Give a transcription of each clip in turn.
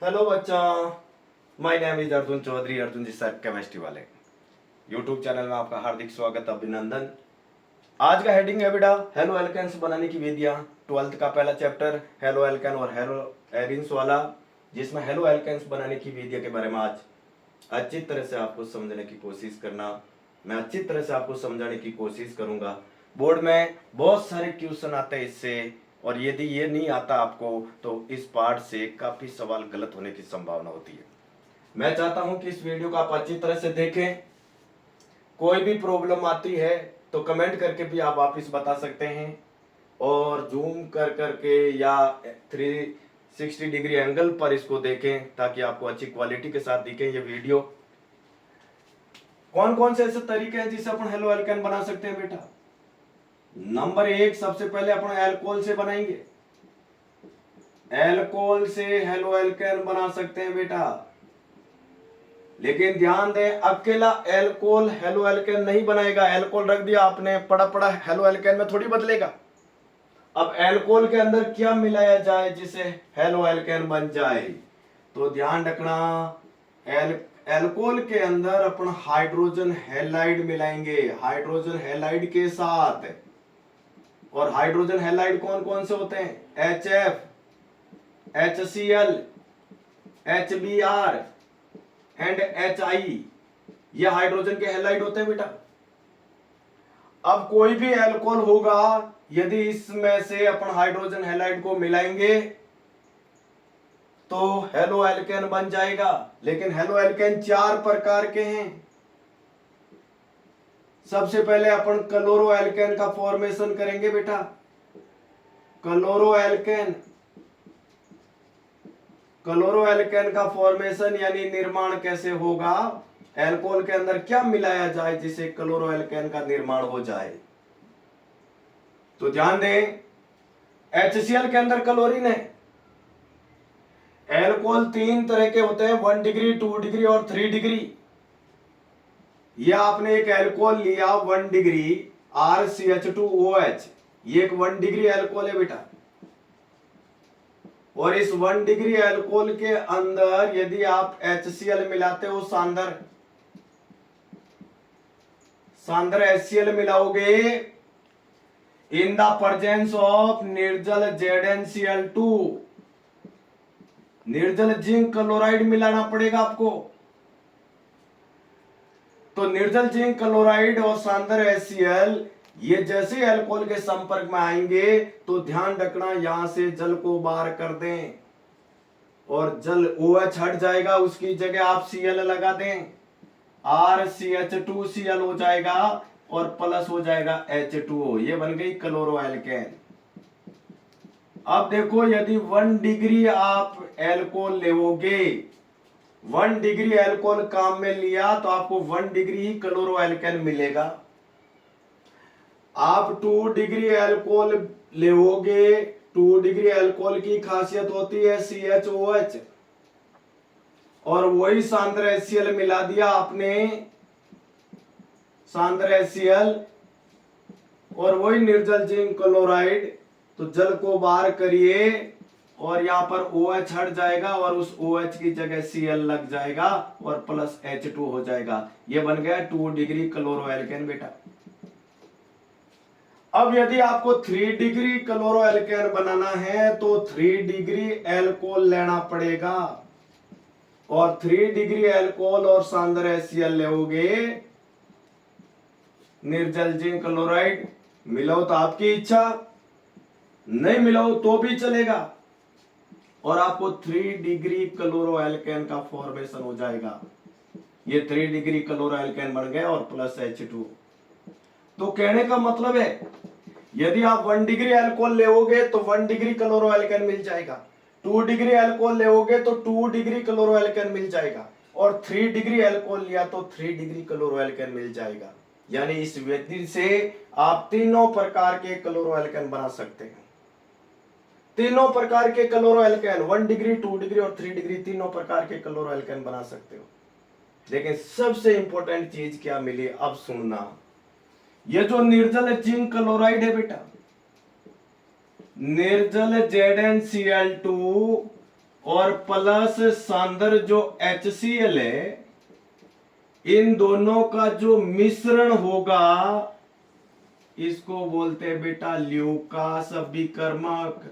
Hello बच्चों, my name is Arjun Chaudhary, Arjun ji sir chemistry वाले YouTube channel में आपका हार्दिक स्वागत, अभिनंदन। आज का हेडिंग है बेटा हेलो एल्केन्स बनाने की विधियां। 12th का पहला चैप्टर हेलो एल्केन और हेलो एरिन्स वाला, जिसमें हेलो एल्केन्स बनाने की विधियां के बारे में आज अच्छी तरह से आपको समझने की कोशिश करना। मैं अच्छी तरह से आपको समझाने की कोशिश करूंगा। बोर्ड में बहुत सारे क्वेश्चन आते हैं इससे, और यदि ये नहीं आता आपको तो इस पार्ट से काफी सवाल गलत होने की संभावना होती है। मैं चाहता हूं कि इस वीडियो को आप अच्छी तरह से देखें। कोई भी प्रॉब्लम आती है तो कमेंट करके भी आप वापिस बता सकते हैं, और जूम कर करके या 360 डिग्री एंगल पर इसको देखें ताकि आपको अच्छी क्वालिटी के साथ दिखे ये वीडियो। कौन कौन से ऐसे तरीके हैं जिससे अपन हेलो एल्केन बना सकते हैं बेटा? नंबर 1, सबसे पहले अपन एल्कोहल से बनाएंगे। एल्कोहल से हेलो एल्केन बना सकते हैं बेटा, लेकिन ध्यान दें अकेला एल्कोहल हेलो एल्केन नहीं बनाएगा। एल्कोहल रख दिया आपने, पड़ा पड़ा हेलो एल्केन में थोड़ी बदलेगा। अब एल्कोहल के अंदर क्या मिलाया जाए जिससे हेलो एल्केन बन जाए? तो ध्यान रखना, एल्कोहल के अंदर अपन हाइड्रोजन हैलाइड मिलाएंगे, हाइड्रोजन हैलाइड के साथ। और हाइड्रोजन हैलाइड कौन कौन से होते हैं? HF, HCl, HBr and HI, ये हाइड्रोजन के हैलाइड होते हैं बेटा। अब कोई भी एल्कोहल होगा, यदि इसमें से अपन हाइड्रोजन हैलाइड को मिलाएंगे तो हेलो एल्केन बन जाएगा। लेकिन हेलो एल्केन 4 प्रकार के हैं। सबसे पहले अपन क्लोरो एल्केन का फॉर्मेशन करेंगे बेटा। क्लोरो एल्केन का फॉर्मेशन यानी निर्माण कैसे होगा? एल्कोहल के अंदर क्या मिलाया जाए जिससे क्लोरो एल्केन का निर्माण हो जाए? तो ध्यान दें, HCl के अंदर क्लोरीन है। एल्कोहल 3 तरह के होते हैं, 1 डिग्री, 2 डिग्री और 3 डिग्री। यह आपने एक एल्कोहल लिया 1 डिग्री RCH2OH, ये एक 1 डिग्री एल्कोहल है बेटा। और इस 1 डिग्री एल्कोहल के अंदर यदि आप HCl मिलाते हो, सांद्र HCl मिलाओगे इन द प्रेजेंस ऑफ निर्जल ZnCl2, निर्जल जिंक क्लोराइड मिलाना पड़ेगा आपको। तो निर्जल जिंक क्लोराइड और सांद्र HCl ये जैसे अल्कोहल के संपर्क में आएंगे तो ध्यान रखना यहां से जल को बाहर कर दें, और जल OH हट जाएगा, उसकी जगह आप Cl लगा दें, RCH2Cl हो जाएगा और प्लस हो जाएगा H2O, ये बन गई क्लोरो एल्केन। अब देखो, यदि 1 डिग्री आप एल्कोहल लेओगे, 1 डिग्री एल्कोहल काम में लिया तो आपको 1 डिग्री ही क्लोरो एल्केन मिलेगा। आप 2 डिग्री एल्कोहल लेओगे, 2 डिग्री एल्कोहल की खासियत होती है CHOH, और वही सांद्र HCl मिला दिया आपने, सांद्र HCl और वही निर्जल जिंक क्लोराइड, तो जल को बाहर करिए और यहां पर OH हट जाएगा और उस OH की जगह Cl लग जाएगा और प्लस H2 हो जाएगा। ये बन गया 2 डिग्री क्लोरो एल्केन बेटा। अब यदि आपको 3 डिग्री क्लोरो एल्केन बनाना है तो 3 डिग्री एल्कोहल लेना पड़ेगा, और 3 डिग्री एल्कोहल और सांद्र HCl लेओगे, निर्जल जिंक क्लोराइड मिलाओ तो आपकी इच्छा, नहीं मिलाओ तो भी चलेगा, और आपको 3 डिग्री क्लोरो एल्केन का फॉर्मेशन हो जाएगा। ये 3 डिग्री क्लोरो एल्केन बन गया और प्लस H2। तो कहने का मतलब है, यदि आप 1 डिग्री एल्कोहल लेओगे तो 1 डिग्री क्लोरो एल्केन मिल जाएगा, 2 डिग्री एल्कोहल लेओगे तो 2 डिग्री क्लोरो एल्केन मिल जाएगा, और 3 डिग्री एल्कोहल लिया तो 3 डिग्री क्लोरो एल्केन मिल जाएगा। यानी इस विधि से आप तीनों प्रकार के क्लोरो एल्केन बना सकते हैं। तीनों प्रकार के क्लोरो एल्केन, 1 डिग्री, 2 डिग्री और 3 डिग्री, तीनों प्रकार के क्लोरो एल्केन बना सकते हो। लेकिन सबसे इंपॉर्टेंट चीज क्या मिली, अब सुनना। ये जो निर्जल जिंक क्लोराइड है बेटा, निर्जल ZnCl2 और प्लस सांद्र जो HCl है, इन दोनों का जो मिश्रण होगा इसको बोलते हैं बेटा ल्यूकास अभिकर्मक।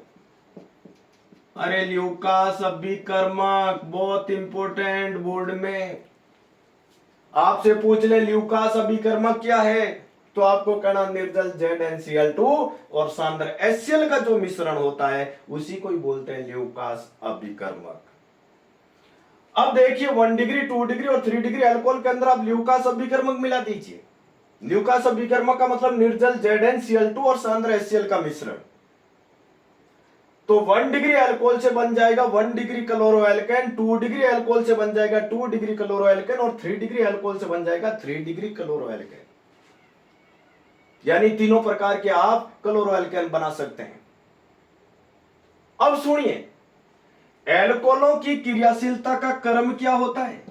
अरे ल्यूकास अभिकर्मक बहुत इंपॉर्टेंट, बोर्ड में आपसे पूछ ले ल्यूकास अभिकर्मक क्या है, तो आपको कहना निर्जल ZnCl2 और सांद्र HCl का जो मिश्रण होता है उसी को ही बोलते हैं ल्यूकास अभिकर्मक। अब देखिए 1 डिग्री 2 डिग्री और 3 डिग्री अल्कोहल के अंदर आप ल्यूकास अभिकर्मक मिला दीजिए। ल्यूकास अभिकर्मक का मतलब निर्जल ZnCl2 और सांद्र HCl का मिश्रण। तो 1 डिग्री अल्कोहल से बन जाएगा 1 डिग्री क्लोरोएल्केन, 2 डिग्री अल्कोहल से बन जाएगा 2 डिग्री क्लोरोएल्केन और 3 डिग्री अल्कोहल से बन जाएगा 3 डिग्री क्लोरोएल्केन। यानी तीनों प्रकार के आप क्लोरोएल्केन बना सकते हैं। अब सुनिए, एल्कोहलों की क्रियाशीलता का क्रम क्या होता है?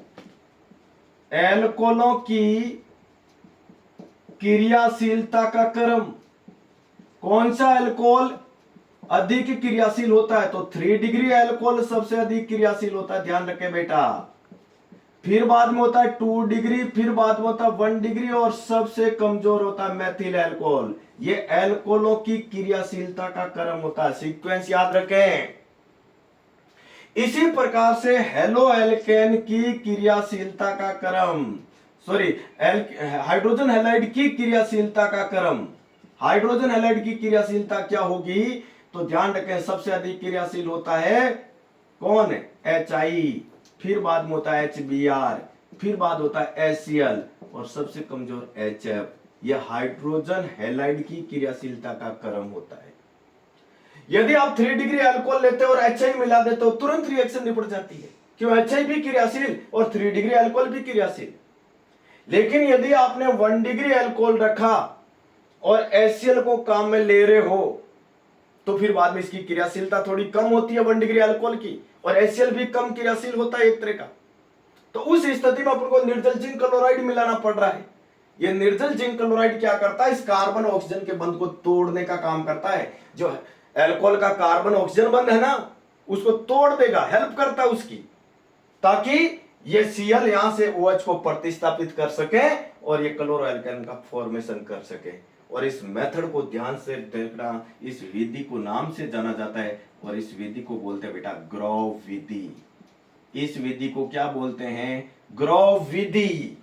एल्कोहलों की क्रियाशीलता का क्रम, कौन सा अल्कोहल अधिक क्रियाशील होता है? तो 3 डिग्री अल्कोहल सबसे अधिक क्रियाशील होता है, ध्यान रखें बेटा। फिर बाद में होता है 2 डिग्री, फिर बाद में होता है 1 डिग्री और सबसे कमजोर होता है मेथिल अल्कोहल। ये अल्कोहलों की क्रियाशीलता का क्रम होता है, सीक्वेंस याद रखें। इसी प्रकार से हेलो एल्केन की क्रियाशीलता का क्रम, सॉरी हाइड्रोजन हैलाइड की क्रियाशीलता का क्रम, हाइड्रोजन हैलाइड की क्रियाशीलता क्या होगी? तो ध्यान रखें सबसे अधिक क्रियाशील होता है कौन? HI, फिर बाद में होता है HBr, फिर बाद होता है HCl और सबसे कमजोर HF। यह हाइड्रोजन हैलाइड की क्रियाशीलता का क्रम होता है। यदि आप 3 डिग्री अल्कोहल लेते हो और HI मिला देते हो तुरंत रिएक्शन निपट जाती है, क्यों? HI भी क्रियाशील और 3 डिग्री अल्कोहल भी क्रियाशील। लेकिन यदि आपने 1 डिग्री अल्कोहल रखा और HCl को काम में ले रहे हो तो फिर बाद में इसकी क्रियाशीलता थोड़ी कम होती है 1 डिग्री अल्कोहल की, और HCl भी कम क्रियाशील होता है एक तरह का। तो उस स्थिति में अपन को निर्जल जिंक क्लोराइड मिलाना पड़ रहा है। यह निर्जल जिंक क्लोराइड क्या करता है? इस कार्बन ऑक्सीजन के बंध को तोड़ने का काम करता है। जो अल्कोहल का कार्बन ऑक्सीजन बंध है ना, उसको तोड़ देगा, हेल्प करता है उसकी, ताकि ये Cl यहां से OH को प्रतिस्थापित कर सके और ये क्लोरोएल्केन का फॉर्मेशन कर सके। और इस मेथड को ध्यान से देखना, इस विधि को नाम से जाना जाता है और इस विधि को बोलते हैं बेटा ग्रोव विधि। इस विधि को क्या बोलते हैं? ग्रोव विधि।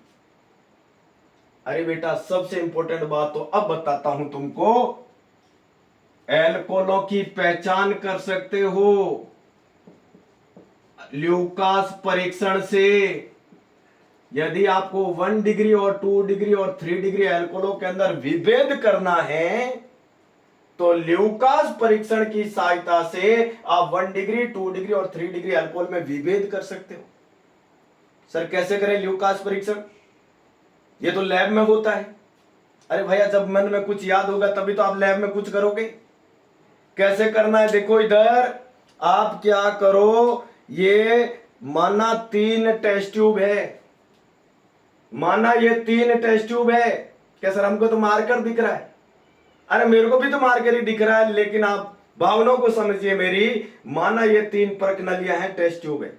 अरे बेटा सबसे इंपॉर्टेंट बात तो अब बताता हूं तुमको। एल्कोहलों की पहचान कर सकते हो ल्यूकास परीक्षण से। यदि आपको 1 डिग्री और 2 डिग्री और 3 डिग्री अल्कोहलों के अंदर विभेद करना है तो ल्यूकास परीक्षण की सहायता से आप 1 डिग्री 2 डिग्री और 3 डिग्री अल्कोहल में विभेद कर सकते हो। सर कैसे करें ल्यूकास परीक्षण? ये तो लैब में होता है। अरे भैया जब मन में कुछ याद होगा तभी तो आप लैब में कुछ करोगे। कैसे करना है? देखो इधर आप क्या करो, ये माना 3 टेस्ट ट्यूब है, माना ये 3 टेस्ट ट्यूब है। क्या सर हमको तो मार्कर दिख रहा है? अरे मेरे को भी तो मार्कर ही दिख रहा है, लेकिन आप भावनाओं को समझिए मेरी। माना ये 3 परख नलियां हैं, टेस्ट ट्यूब है।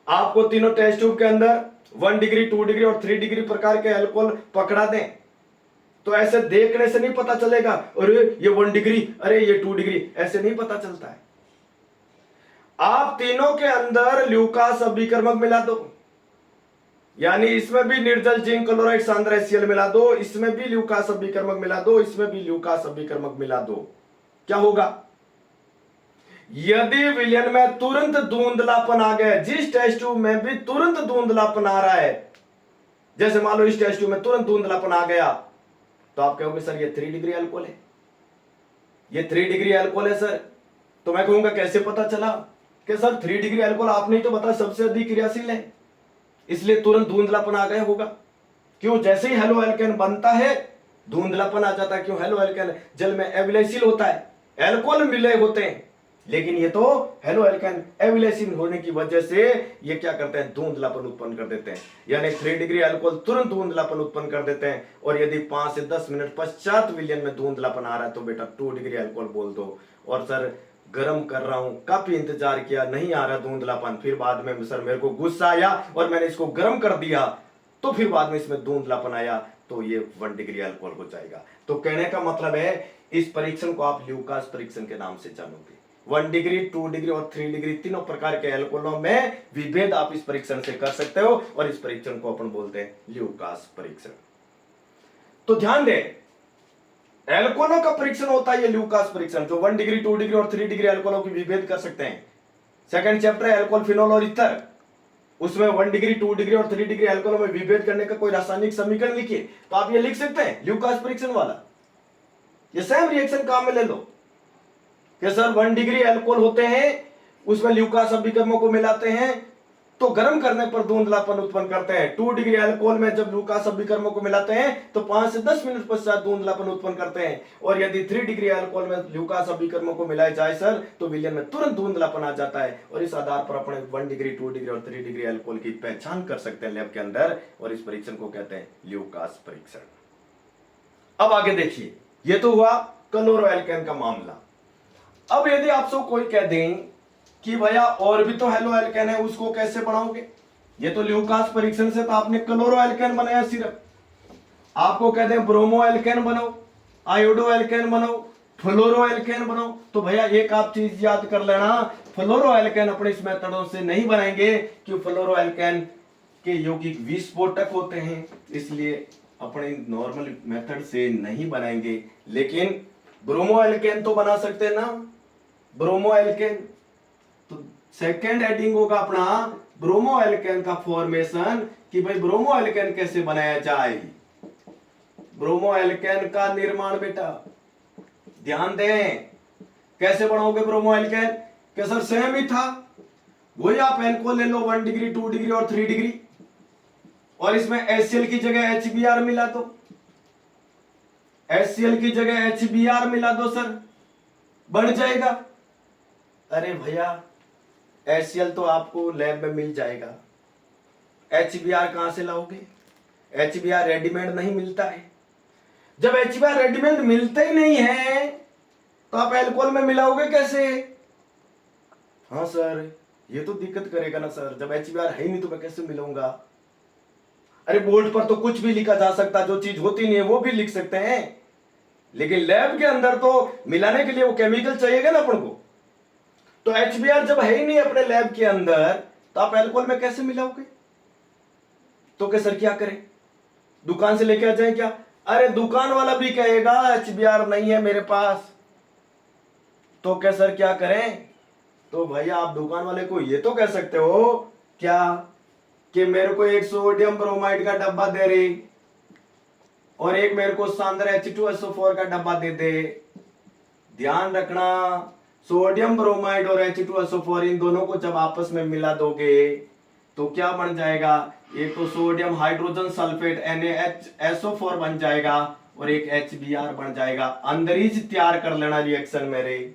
आपको तीनों टेस्ट ट्यूब के अंदर 1 डिग्री 2 डिग्री और 3 डिग्री प्रकार के अल्कोहल पकड़ा दें तो ऐसे देखने से नहीं पता चलेगा अरे ये 1 डिग्री, अरे ये 2 डिग्री, ऐसे नहीं पता चलता है। आप तीनों के अंदर ल्यूकास अभिकर्मक मिला दो, यानी इसमें भी निर्जल जिंक क्लोराइड सांद्र HCl मिला दो, इसमें भी ल्यूकास अभिकर्मक मिला दो, इसमें भी ल्यूकास अभिकर्मक मिला दो। क्या होगा? यदि विलयन में तुरंत धुंधलापन आ गया, जिस टेस्ट ट्यूब में भी तुरंत धुंधलापन आ रहा है, जैसे मान लो इस टेस्ट ट्यूब में तुरंत धुंधलापन आ गया, तो आप कहोगे सर ये 3 डिग्री अल्कोहल है, ये 3 डिग्री अल्कोहल है सर। तो मैं कहूंगा कैसे पता चला कि सर 3 डिग्री अल्कोहल आपने ही तो बताया सबसे अधिक क्रियाशील है, इसलिए तुरंत धुंधलापन आ गया होगा। क्यों? जैसे ही हेलो एल्केन बनता है धुंधलापन आ जाता है। क्यों? हेलो एल्केन जल में एविलेसिल होता है, एल्कोहल मिले होते हैं, लेकिन ये तो हेलो एल्केन एविलेसिल होने की वजह से ये क्या करते हैं? धुंधलापन उत्पन्न कर देते हैं। यानी 3 डिग्री अल्कोहल तुरंत धुंधलापन उत्पन्न कर देते हैं। और यदि 5 से 10 मिनट पश्चात विलयन में धुंधलापन आ रहा है तो बेटा 2 डिग्री अल्कोहल बोल दो। और सर गर्म कर रहा हूं, काफी इंतजार किया, नहीं आ रहा धुंधलापन, फिर बाद में सर मेरे को गुस्सा आया और मैंने इसको गर्म कर दिया, तो फिर बाद में इसमें धुंधलापन आया, तो ये 1 डिग्री अल्कोहल हो जाएगा। तो कहने का मतलब है इस परीक्षण को आप ल्यूकास परीक्षण के नाम से जानोगे। 1 डिग्री, 2 डिग्री और 3 डिग्री तीनों प्रकार के अल्कोहलों में विभेद आप इस परीक्षण से कर सकते हो, और इस परीक्षण को अपन बोलते हैं ल्यूकास परीक्षण। तो ध्यान दें, एल्कोहलों का परीक्षण होता है ये ल्यूकास परीक्षण, जो 1 डिग्री, 2 डिग्री और 3 डिग्री अल्कोहलों की विभेद कर सकते हैं। सेकंड चैप्टर है अल्कोहल, फिनोल और इथर, उसमें 1 डिग्री, 2 डिग्री और 3 डिग्री अल्कोहलों में विभेद करने का कोई रासायनिक समीकरण लिखिए, तो आप ये लिख सकते हैं ल्यूकास परीक्षण वाला। ये सेम रिएक्शन काम में ले लो कि सर 1 डिग्री अल्कोहल होते हैं, उसमें ल्यूकास अभिकर्मों को मिलाते हैं तो गर्म करने पर धुंधलापन उत्पन्न करते हैं। 2 डिग्री अल्कोहल में जब ल्यूकास अभिकर्मों को मिलाते हैं तो 5 से 10 मिनट पश्चात धुंधलापन उत्पन्न करते हैं, और यदि 3 डिग्री अल्कोहल में ल्यूकास अभिकर्मों को मिलाया जाए सर तो विलयन में तुरंत धुंधलापन आ जाता है। और इस आधार पर अपने 1 डिग्री, 2 डिग्री और 3 डिग्री अल्कोहल की पहचान कर सकते हैं लैब के अंदर, और इस परीक्षण को कहते हैं ल्यूकास परीक्षण। अब आगे देखिए, ये तो हुआ क्लोरोएल्केन का मामला। अब यदि आपसे कोई कह दें कि भैया और भी तो हेलो एल्केन है, उसको कैसे बनाओगे? ये तो ल्यूकास परीक्षण से तो आपने क्लोरो एल्केन बनाया सिर्फ, आपको कहते हैं ब्रोमो एल्केन बनाओ, आयोडो एल्केन बनाओ, फ्लोरो एल्केन बनाओ, तो भैया एक आप चीज याद कर लेना, फ्लोरो एल्केन अपने इस मेथडों से नहीं बनाएंगे कि फ्लोरो एल्केन के यौगिक विस्फोटक होते हैं, इसलिए अपने नॉर्मल मेथड से नहीं बनाएंगे। लेकिन ब्रोमो एल्केन तो बना सकते हैं ना, ब्रोमो एल्केन, तो सेकेंड हेडिंग होगा अपना ब्रोमो एल्केन का फॉर्मेशन, कि भाई ब्रोमो एल्केन कैसे बनाया जाए, ब्रोमो एल्केन का निर्माण। बेटा ध्यान दें, कैसे बनाओगे ब्रोमो एल्केन? क्या सर सेम ही था, वही आप एल्कोहल ले लो 1 डिग्री, 2 डिग्री और 3 डिग्री, और इसमें HCl की जगह HBr मिला दो, HCl की जगह HBr मिला दो सर, बन जाएगा। अरे भैया HCl तो आपको लैब में मिल जाएगा, HBr कहां से लाओगे? HBr रेडीमेड नहीं मिलता है। जब HBr रेडीमेड मिलते ही नहीं है तो आप अल्कोहल में मिलाओगे कैसे? हाँ सर, ये तो दिक्कत करेगा ना सर, जब HBr है ही नहीं तो मैं कैसे मिलाऊंगा? अरे बोर्ड पर तो कुछ भी लिखा जा सकता है, जो चीज होती नहीं है वो भी लिख सकते हैं, लेकिन लैब के अंदर तो मिलाने के लिए वो केमिकल चाहिएगा ना अपन को। तो HBr जब है ही नहीं अपने लैब के अंदर तो आप अल्कोहल में कैसे मिलाओगे? तो क्या सर क्या करें, दुकान से लेके आ जाए क्या? अरे दुकान वाला भी कहेगा HBr नहीं है मेरे पास, तो क्या सर क्या करें? तो भैया आप दुकान वाले को ये तो कह सकते हो क्या कि मेरे को एक सोडियम ब्रोमाइड का डब्बा दे रही और एक मेरे को शानदार H2SO4 का डब्बा दे दे। ध्यान रखना, सोडियम ब्रोमाइड और H2SO4 इन दोनों को जब आपस में मिला दोगे तो क्या बन जाएगा? एक तो सोडियम हाइड्रोजन सल्फेट NaHSO4 बन जाएगा और एक HBr बन जाएगा। अंदर ही तैयार कर लेना रिएक्शन मेरे,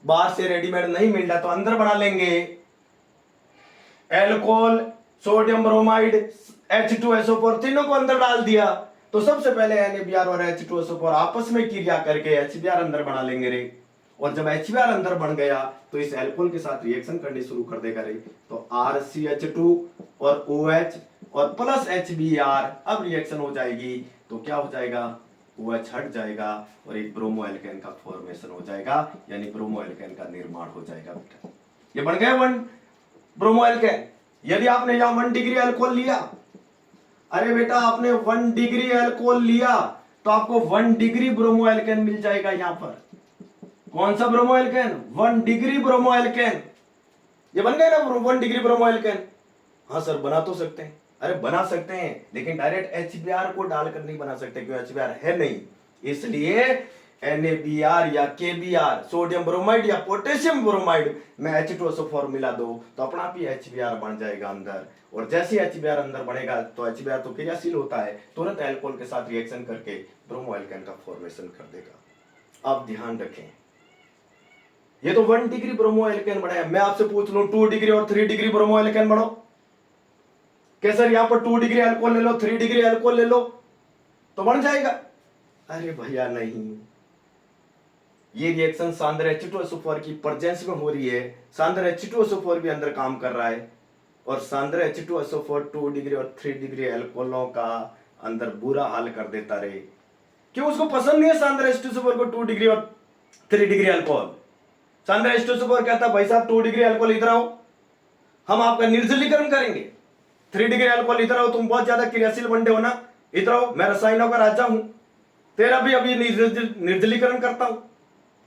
बाहर से रेडीमेड नहीं मिल रहा तो अंदर बना लेंगे। एल्कोहल, सोडियम ब्रोमाइड, H2SO4 तीनों को अंदर डाल दिया तो सबसे पहले NaBr और H2SO4 आपस में क्रिया करके HBr अंदर बना लेंगे रे, और जब HBr अंदर बन गया तो इस एल्कोहल के साथ रिएक्शन करनी शुरू कर देगा रे, तो RCH2 और OH और प्लस HBr अब रिएक्शन हो जाएगी, तो क्या हो जाएगा? OH हट जाएगा और एक ब्रोमो एल्केन का फॉर्मेशन हो जाएगा, यानी ब्रोमो एल्केन का निर्माण हो जाएगा। बेटा ये बन गया 1 ब्रोमो एल्केन। यदि आपने यहां 1 डिग्री अल्कोहल लिया, अरे बेटा आपने 1 डिग्री अल्कोहल लिया तो आपको 1 डिग्री ब्रोमो एल्केन मिल जाएगा। यहां पर कौन सा bromo alkane? 1 degree bromo alkane. ये बन गया ना 1 डिग्री ब्रोमो एल्केन। हाँ सर बना तो सकते हैं, अरे बना सकते हैं लेकिन डायरेक्ट HBr को डालकर नहीं बना सकते, क्यों? HBr है नहीं, इसलिए NaBr या KBr, सोडियम ब्रोमाइड या पोटेशियम ब्रोमाइड में H2SO4 मिला दो तो अपना आप ही HBr बन जाएगा अंदर, और जैसे HBr अंदर बनेगा तो HBr तो क्रियाशील होता है, तुरंत अल्कोहल के साथ रिएक्शन करके ब्रोमो एल्केन का फॉर्मेशन कर देगा। अब ध्यान रखें, ये तो 1 डिग्री ब्रोमो एल्केन बनाया, मैं आपसे पूछ लूं 2 डिग्री और 3 डिग्री ब्रोमो एल्केन बनाओ, क्या सर यहां पर 2 डिग्री अल्कोहल ले लो, 3 डिग्री अल्कोहल ले लो तो बन जाएगा? अरे भैया नहीं, ये रिएक्शन सांद्र H2SO4 की प्रेजेंस में हो रही है। सांद्र H2SO4 भी अंदर काम कर रहा है और सांद्र H2SO4 2 डिग्री और 3 डिग्री अल्कोहलों का अंदर बुरा हाल कर देता रहे। क्यों? उसको पसंद नहीं है सांद्र H2SO4 को 2 डिग्री और 3 डिग्री अल्कोहल। सांद्र H2SO4 कहता है भाई साहब 2 डिग्री अल्कोहल इधर आओ, हम आपका निर्जलीकरण करेंगे। 3 डिग्री अल्कोहल इधर आओ, तुम बहुत ज्यादा क्रियाशील बंदे हो ना, इधर आओ, मैं रसायनों का राजा हूं, तेरा भी अभी निर्जलीकरण करता हूं।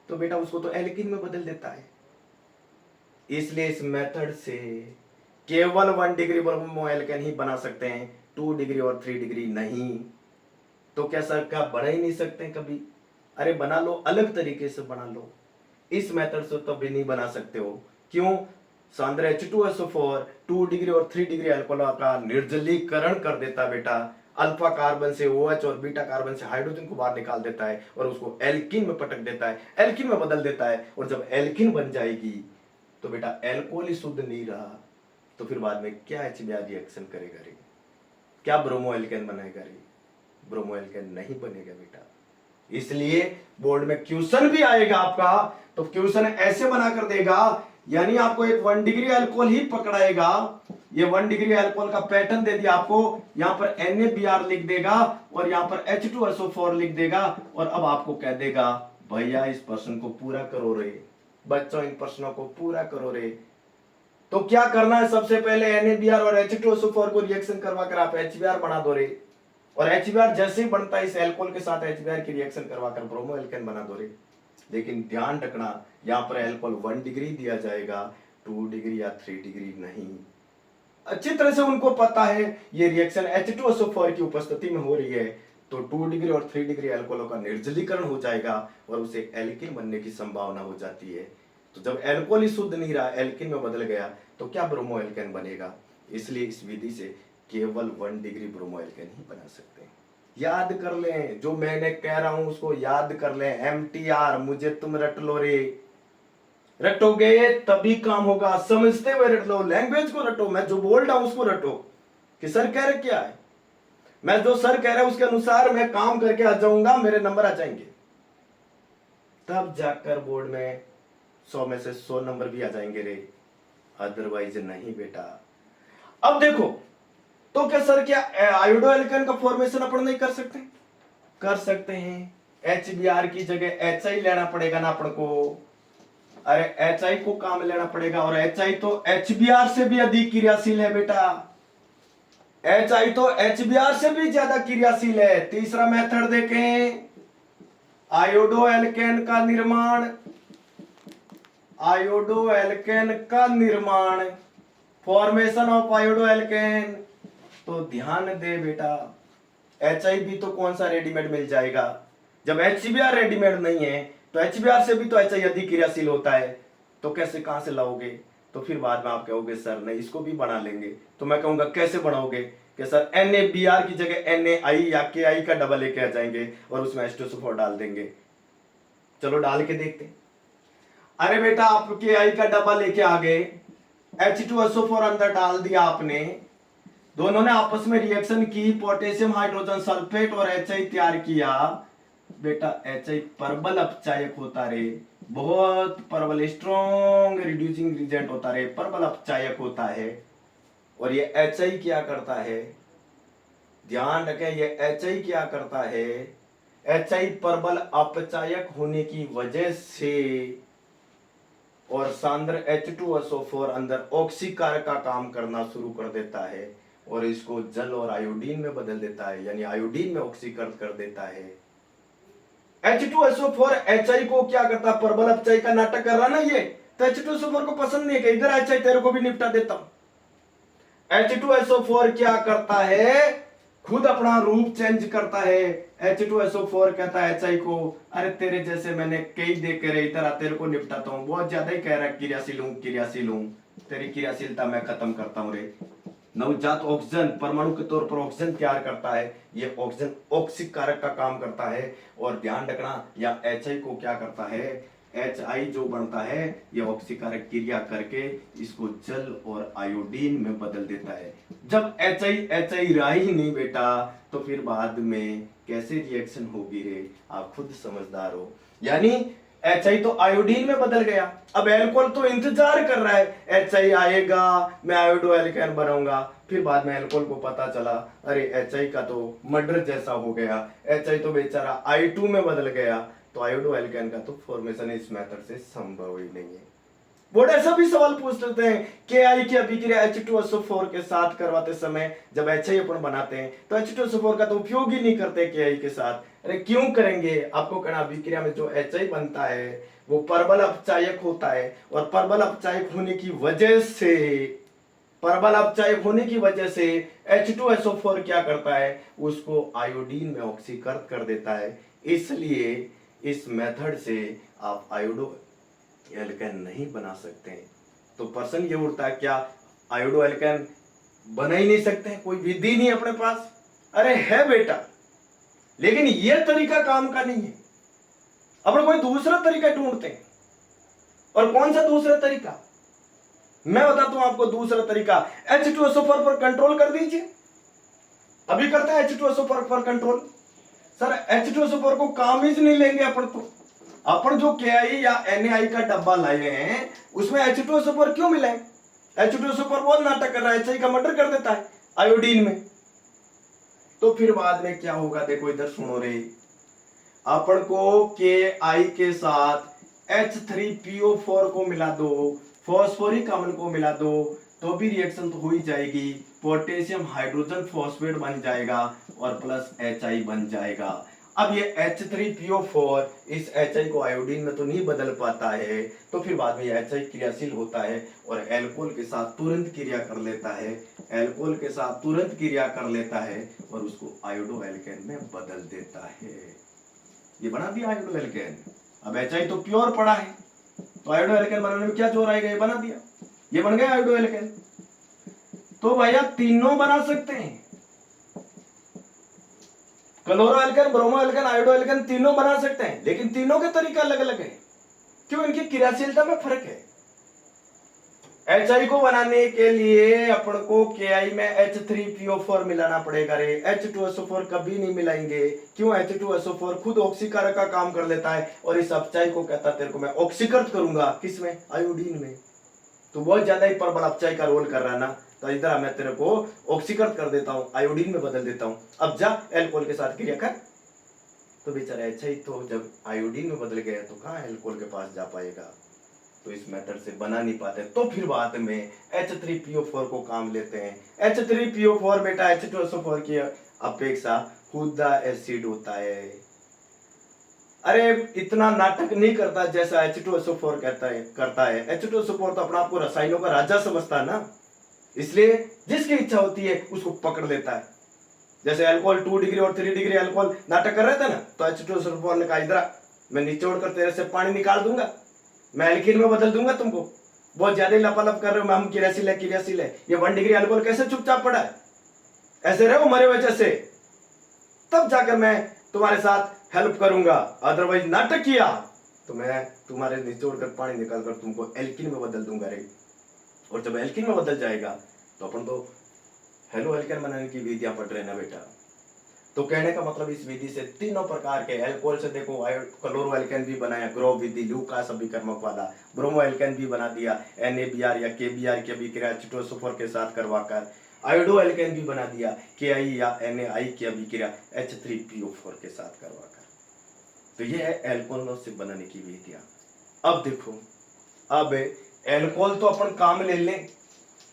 तो बेटा उसको तो एल्किन में बदल देता है। इसलिए इस मेथड से केवल 1 डिग्री ब्रोमो एल्केन ही बना सकते हैं, 2 डिग्री और 3 डिग्री नहीं। तो क्या सर क्या बना ही नहीं सकते कभी? अरे बना लो, अलग तरीके से बना लो, इस मेथड से तो भी नहीं बना सकते हो। क्यों? सांद्र H2SO4 2 डिग्री और 3 डिग्री अल्कोहल का निर्जलीकरण कर देता बेटा। अल्फा कार्बन से OH और बीटा कार्बन से हाइड्रोजन को बाहर निकाल देता है और उसको एल्किन में पटक देता है, एल्किन में बदल देता है। और जब एल्किन बन जाएगी तो बेटा एल्कोहल ही शुद्ध नहीं रहा, तो फिर बाद में क्या HBr रिएक्शन करेगा रे? क्या ब्रोमो एल्केन बनाएगा रे? ब्रोमो एल्केन नहीं बनेगा बेटा। इसलिए बोर्ड में क्वेश्चन भी आएगा आपका, तो क्वेश्चन ऐसे बना कर देगा, यानी आपको एक 1 डिग्री अल्कोहल ही पकड़ाएगा। ये 1 डिग्री अल्कोहल का पैटर्न दे दिया आपको, यहां पर NaBr लिख देगा और यहां पर H2SO4 लिख देगा और अब आपको कह देगा भैया इस प्रश्न को पूरा करो रे बच्चों, इन प्रश्नों को पूरा करो रे। तो क्या करना है? सबसे पहले NaBr और H2SO4 को रिएक्शन करवा कर आप HBr बना दो रे, और HBr जैसे ही बनता है इस एल्कोहल के साथ HBr की रिएक्शन करवाकर ब्रोमो एल्केन बना दो रे। लेकिन ध्यान रखना यहां पर अल्कोहल 1 डिग्री दिया जाएगा, 2 डिग्री या 3 डिग्री नहीं। अच्छी तरह से उनको पता है ये रिएक्शन H2SO4 की उपस्थिति में हो रही है, तो 2 डिग्री और 3 डिग्री अल्कोहलों का निर्जलीकरण हो जाएगा और उसे एल्किन बनने की संभावना हो जाती है। तो जब अल्कोहल ही शुद्ध नहीं रहा, एल्किन में बदल गया, तो क्या ब्रोमो एल्केन बनेगा? इसलिए इस विधि से केवल 1 डिग्री ब्रोमो एल्केन ही बना सकते हैं। याद कर लें, जो मैंने कह रहा हूं उसको याद कर लें। MTR मुझे तुम रट लो रे, रटोगे तभी काम होगा, समझते हुए रट लो, लैंग्वेज को रटो, मैं जो बोल रहा हूं उसको रटो कि सर कह रहे क्या है, मैं जो सर कह रहा हूं उसके अनुसार मैं काम करके आ जाऊंगा, मेरे नंबर आ जाएंगे, तब जाकर बोर्ड में 100 में से 100 नंबर भी आ जाएंगे रे, अदरवाइज नहीं बेटा। अब देखो, तो क्या सर क्या आयोडो एल्केन का फॉर्मेशन अपन नहीं कर सकते? कर सकते हैं। HBr की जगह HI लेना पड़ेगा ना अपन को। अरे HI को काम लेना पड़ेगा, और HI तो HBr से भी अधिक क्रियाशील है बेटा। HI तो HBr से भी ज्यादा क्रियाशील है। तीसरा मेथड देखें, आयोडो एल्केन का निर्माण, आयोडो एल्केन का निर्माण, फॉर्मेशन ऑफ आयोडो एल्केन। तो ध्यान दे बेटा, HI भी तो कौन सा रेडीमेड मिल जाएगा? जब HBr रेडीमेड नहीं है तो HBr से भी तो HI अधिक क्रियाशील होता है, तो कैसे कहां से लाओगे? तो फिर बाद में आप कहोगे सर नहीं इसको भी बना लेंगे, तो मैं कहूंगा कैसे बनाओगे कि सर NaBr की जगह NaI या KI का डबल लेके आ जाएंगे और उसमें H2SO4 डाल देंगे। चलो डाल के देखते। अरे बेटा आप KI का डबल लेके आ गए, H2SO4 अंदर डाल दिया आपने, दोनों ने आपस में रिएक्शन की, पोटेशियम हाइड्रोजन सल्फेट और HI तैयार किया। बेटा HI प्रबल अपचायक होता रे, बहुत प्रबल स्ट्रॉन्ग रिड्यूसिंग एजेंट होता रे, प्रबल अपचायक होता है। और ये HI क्या करता है? ध्यान रखें, ये HI क्या करता है? HI प्रबल अपचायक होने की वजह से और सांद्र H2SO4 अंदर ऑक्सीकारक का काम करना शुरू कर देता है और इसको जल और आयोडीन में बदल देता है, यानी आयोडीन में ऑक्सीकृत कर देता है। H2SO4 HI को क्या करता है? प्रबल अपचय का नाटक कर रहा ना ये, तो H2SO4 को पसंद नहीं है कि इधर HI तेरे को भी निपटा देता हूं। H2SO4 क्या करता है? खुद अपना रूप चेंज करता है। H2SO4 कहता है HI को, अरे तेरे जैसे मैंने कई देख कर इधर तेरे को निपटाता हूं, बहुत ज्यादा ही कह रहा है क्रियाशील हूं, तेरी क्रियाशीलता मैं खत्म करता हूं रे। नवजात ऑक्सीजन परमाणु के तौर पर ऑक्सीजन तैयार करता है, ये ऑक्सीजन ऑक्सीकारक का काम करता है। और ध्यान रखना या HI को क्या करता है? HI जो बनता है ये ऑक्सीकारक क्रिया करके इसको जल और आयोडीन में बदल देता है। जब HI रहा ही नहीं बेटा, तो फिर बाद में कैसे रिएक्शन होगी रे? आप खुद समझदार हो। यानी HI तो आयोडीन में बदल गया। अब एल्कोहल तो इंतजार कर रहा है HI आएगा, मैं आयोडो एल्केन बनाऊंगा। फिर बाद में एल्कोहल को पता चला अरे HI का तो मर्डर जैसा हो गया, HI तो बेचारा I2 में बदल गया, तो आयोडो एल्केन का तो फॉर्मेशन इस मेथड से संभव ही नहीं है। बोर्ड ऐसा भी सवाल पूछ लेते हैं कि आई की अभिक्रिया H2SO4 के साथ करवाते समय जब HI अपन बनाते हैं तो H2SO4 का तो उपयोग ही नहीं करते KI के साथ। अरे क्यों करेंगे? आपको कहना अभिक्रिया में जो HI बनता है वो परबल अपचायक होता है, और परबल अपचायक होने की वजह से H2SO4 क्या करता है, उसको आयोडीन में ऑक्सीकृत कर देता है। इसलिए इस मेथड से आप आयोडो एल्केन नहीं बना सकते हैं। तो प्रश्न ये उठता है क्या आयोडो एल्केन बना ही नहीं सकते हैं? कोई विधि नहीं अपने पास? अरे है बेटा, लेकिन यह तरीका काम का नहीं है। अपन कोई दूसरा तरीका ढूंढते हैं। और कौन सा दूसरा तरीका? मैं बताता हूं आपको दूसरा तरीका। H2SO4 पर कंट्रोल कर दीजिए। अभी करते हैं H2SO4 पर कंट्रोल। सर H2SO4 को काम ही नहीं लेंगे अपन तो। अपन जो KI या NaI का डब्बा लाए हैं उसमें H2SO4 क्यों मिला है? H2SO4 बहुत नाटक कर रहा है, HI का मर्डर कर देता है आयोडीन में। तो फिर बाद में क्या होगा, देखो इधर सुनो रे। अपन को KI के साथ H3PO4 को मिला दो, फॉस्फोरिक अम्ल को मिला दो, तो भी रिएक्शन तो हो ही जाएगी। पोटेशियम हाइड्रोजन फॉस्फेट बन जाएगा और प्लस HI बन जाएगा। अब ये H3PO4 इस HI को आयोडीन में तो नहीं बदल पाता है, तो फिर बाद में ये HI क्रियाशील होता है और एल्कोहल के साथ तुरंत क्रिया कर लेता है, एल्कोहल के साथ तुरंत क्रिया कर लेता है और उसको आयोडो एल्केन में बदल देता है। ये बना दिया आयोडो एल्केन। अब HI तो प्योर पड़ा है, तो आयोडो एल्केन बनाने में क्या जोर आएगा, ये बना दिया, ये बन गया आयोडो एल्केन। तो भैया तीनों बना सकते हैं, chloro alkane, bromo alkane, iodo alkane तीनों बना सकते हैं, लेकिन तीनों के तरीका अलग अलग है। क्यों? इनकी क्रियाशीलता में फर्क है। HI को बनाने के लिए अपन को KI में H3PO4 मिलाना पड़ेगा रे, H2SO4 कभी नहीं मिलाएंगे। क्यों? H2SO4 खुद ऑक्सीकरण का काम कर लेता है और इस अपचाई को कहता तेरे को मैं ऑक्सीकृत करूंगा, किसमें? आयोडीन में। तो बहुत ज्यादा ही प्रबल अपचाई का रोल कर रहा है ना, तो इधर मैं तेरे को ऑक्सीकृत कर देता हूं, आयोडीन में बदल देता हूं। अब जा एल्कोहल के साथ क्रिया कर। तो बेचारा HI तो जब आयोडीन में बदल गया तो कहां एल्कोहल के पास जा पाएगा, तो इस मेथड से बना नहीं पाते। तो फिर बाद में H3PO4 को काम लेते हैं। H3PO4 बेटा H2SO4 की अपेक्षा खुदा एसिड होता है। अरे इतना नाटक नहीं करता जैसा H2SO4 करता है। H2SO4 तो अपना आपको रसायनों का राजा समझता है ना, इसलिए जिसकी इच्छा होती है उसको पकड़ लेता है। जैसे अल्कोहल 2 डिग्री और 3 डिग्री अल्कोहल नाटक कर रहे थे ना, तो H2SO4 ने कहा इधर मैं निचोड़ कर तेरे से पानी निकाल दूंगा, मैं एल्कीन में बदल दूंगा तुमको, बहुत ज्यादा लपालप कर रहे हो, मैं हम क्रियाशील है। ये 1 डिग्री अल्कोहल कैसे चुपचाप पड़ा है? ऐसे रहो मरे वजह से, तब जाकर मैं तुम्हारे साथ हेल्प करूंगा, अदरवाइज नाटक किया तो मैं तुम्हारे निचोड़ कर पानी निकाल कर तुमको एल्कीन में बदल दूंगा रे। और जब एल्कीन में बदल जाएगा तो अपन तो हेलो एल्केन बनाने की विधियां पढ़ रहे ना बेटा। तो कहने का मतलब इस विधि से तीनों प्रकार के एल्कोहल से देखो क्लोरो एल्केन भी बनाया, ग्रोव विधि, ल्यूकास अभिकर्मक वाला, ब्रोमो एल्केन भी बना दिया, NaBr या KBr की अभिक्रिया H2SO4 के साथ करवाकर, आयोडो एल्केन भी बना दिया, KI या NaI की अभिक्रिया H3PO4 के साथ करवाकर। तो ये है एल्कोहल से बनाने की विधियां। अब देखो, अब एल्कोहल तो अपन काम ले लें,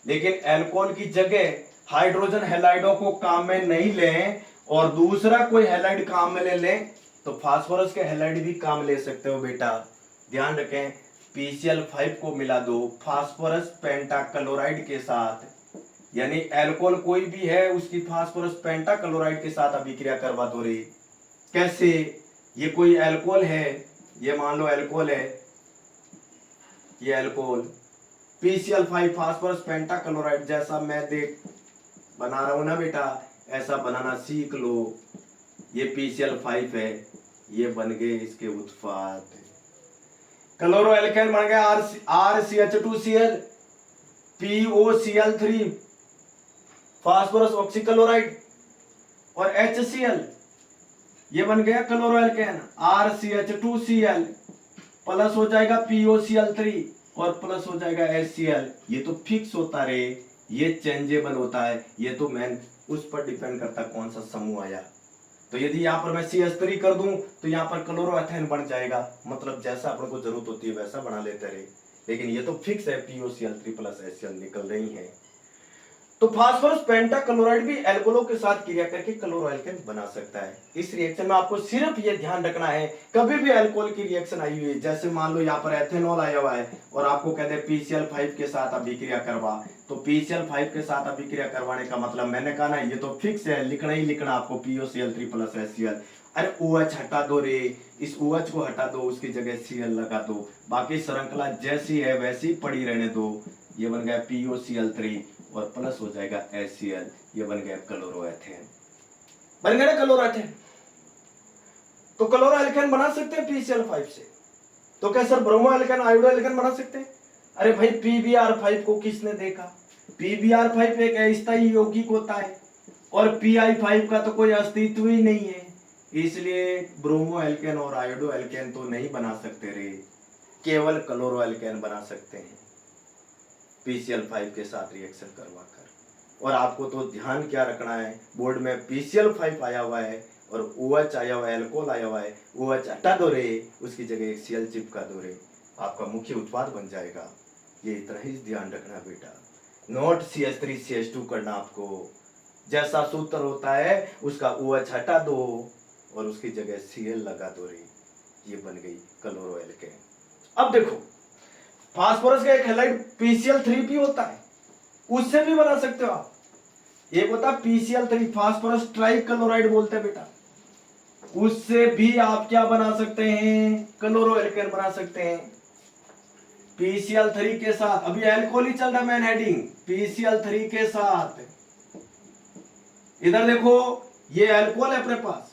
लेकिन एल्कोहल की जगह हाइड्रोजन हैलाइडों को काम में नहीं लें और दूसरा कोई हैलाइड काम में ले लें, तो फास्फोरस के हैलाइड भी काम ले सकते हो बेटा। ध्यान रखें, PCl5 को मिला दो फास्फोरस पेंटाक्लोराइड के साथ, यानी एल्कोहल कोई भी है उसकी फास्फोरस पेंटाक्लोराइड के साथ अभिक्रिया करवा दो रे। कैसे? ये कोई एल्कोहल है, ये मान लो एल्कोहल है, ये एल्कोहल PCl5 फास्फोरस पेंटाक्लोराइड जैसा मैं देख बना रहा हूं ना बेटा, ऐसा बनाना सीख लो। ये PCl5 है, ये बन गए इसके उत्पाद, क्लोरो एल्केन बन गया RCH2Cl, POCl3 फास्फोरस ऑक्सीक्लोराइड और HCl, ये बन गया क्लोरो एल्केन RCH2Cl, प्लस हो जाएगा POCl3 और प्लस हो जाएगा HCl। ये तो फिक्स होता रे, ये चेंजेबल होता है, ये तो मैन उस पर डिपेंड करता है कौन सा समूह आया। तो यदि यहाँ पर मैं CH3 कर दूं तो यहाँ पर क्लोरोएथेन बन जाएगा, मतलब जैसा अपन को जरूरत होती है वैसा बना लेते रहे, लेकिन ये तो फिक्स है POCl3 प्लस HCl निकल रही है। तो फास्फोरस पेंटाक्लोराइड भी एल्कोहलों के साथ क्रिया करके क्लोरोएल्केन बना सकता है। इस रिएक्शन में आपको सिर्फ ये ध्यान रखना है, कभी भी अल्कोहल की रिएक्शन आई हुई है, जैसे मान लो यहाँ पर एथेनॉल आया हुआ है और आपको कहते हैं PCl5 के साथ अभिक्रिया करवा, तो PCl5 के साथ अभिक्रिया करवाने का मतलब मैंने कहा ना, ये तो फिक्स है, लिखना ही लिखना आपको POCl3 प्लस HCl। अरे OH हटा दो रे, इस OH को हटा दो, उसकी जगह Cl लगा दो, बाकी श्रृंखला जैसी है वैसी पड़ी रहने दो। ये बन गया POCl3 और प्लस हो जाएगा HCl, ये बन गया क्लोरोएथेन, बन गया ना क्लोरोएथेन। तो क्लोरोएल्केन बना सकते हैं PCl5 से। तो क्या सर ब्रोमोएल्केन आयोडोएल्केन बना सकते हैं? अरे भाई PbR5 को किसने देखा? PbR5 एक अस्थायी यौगिक होता है और Pi5 का तो कोई अस्तित्व ही नहीं है, इसलिए ब्रोमोएल्केन और आयोडोएल्केन तो नहीं बना सकते रे, केवल क्लोरोएल्केन बना सकते हैं PCl5 के साथ रिएक्शन करवाकर। और आपको तो ध्यान क्या रखना है, बोर्ड में PCl5 आया हुआ है और OH आया हुआ है, अल्कोहल आया हुआ है, OH हटा दो रे, उसकी जगह एक Cl चिपका दो रे, आपका मुख्य उत्पाद बन जाएगा। ये इतना ही ध्यान रखना बेटा, नोट CH3CH2 करना आपको, जैसा सूत्र होता है उसका OH हटा दो और उसकी जगह Cl लगा दो रे, ये बन गई क्लोरोएल्केन। अब देखो फास्फोरस का एक हैलाइड PCl3 भी होता है, उससे भी बना सकते हो आप। एक होता है PCl3 फास्फोरस ट्राइक्लोराइड बोलते हैं बेटा, उससे भी आप क्या बना सकते हैं, क्लोरोएल्केन बना सकते हैं PCl3 के साथ। अभी अल्कोहल ही चल रहा है मैन हेडिंग, PCl3 के साथ। इधर देखो ये अल्कोहल है अपने पास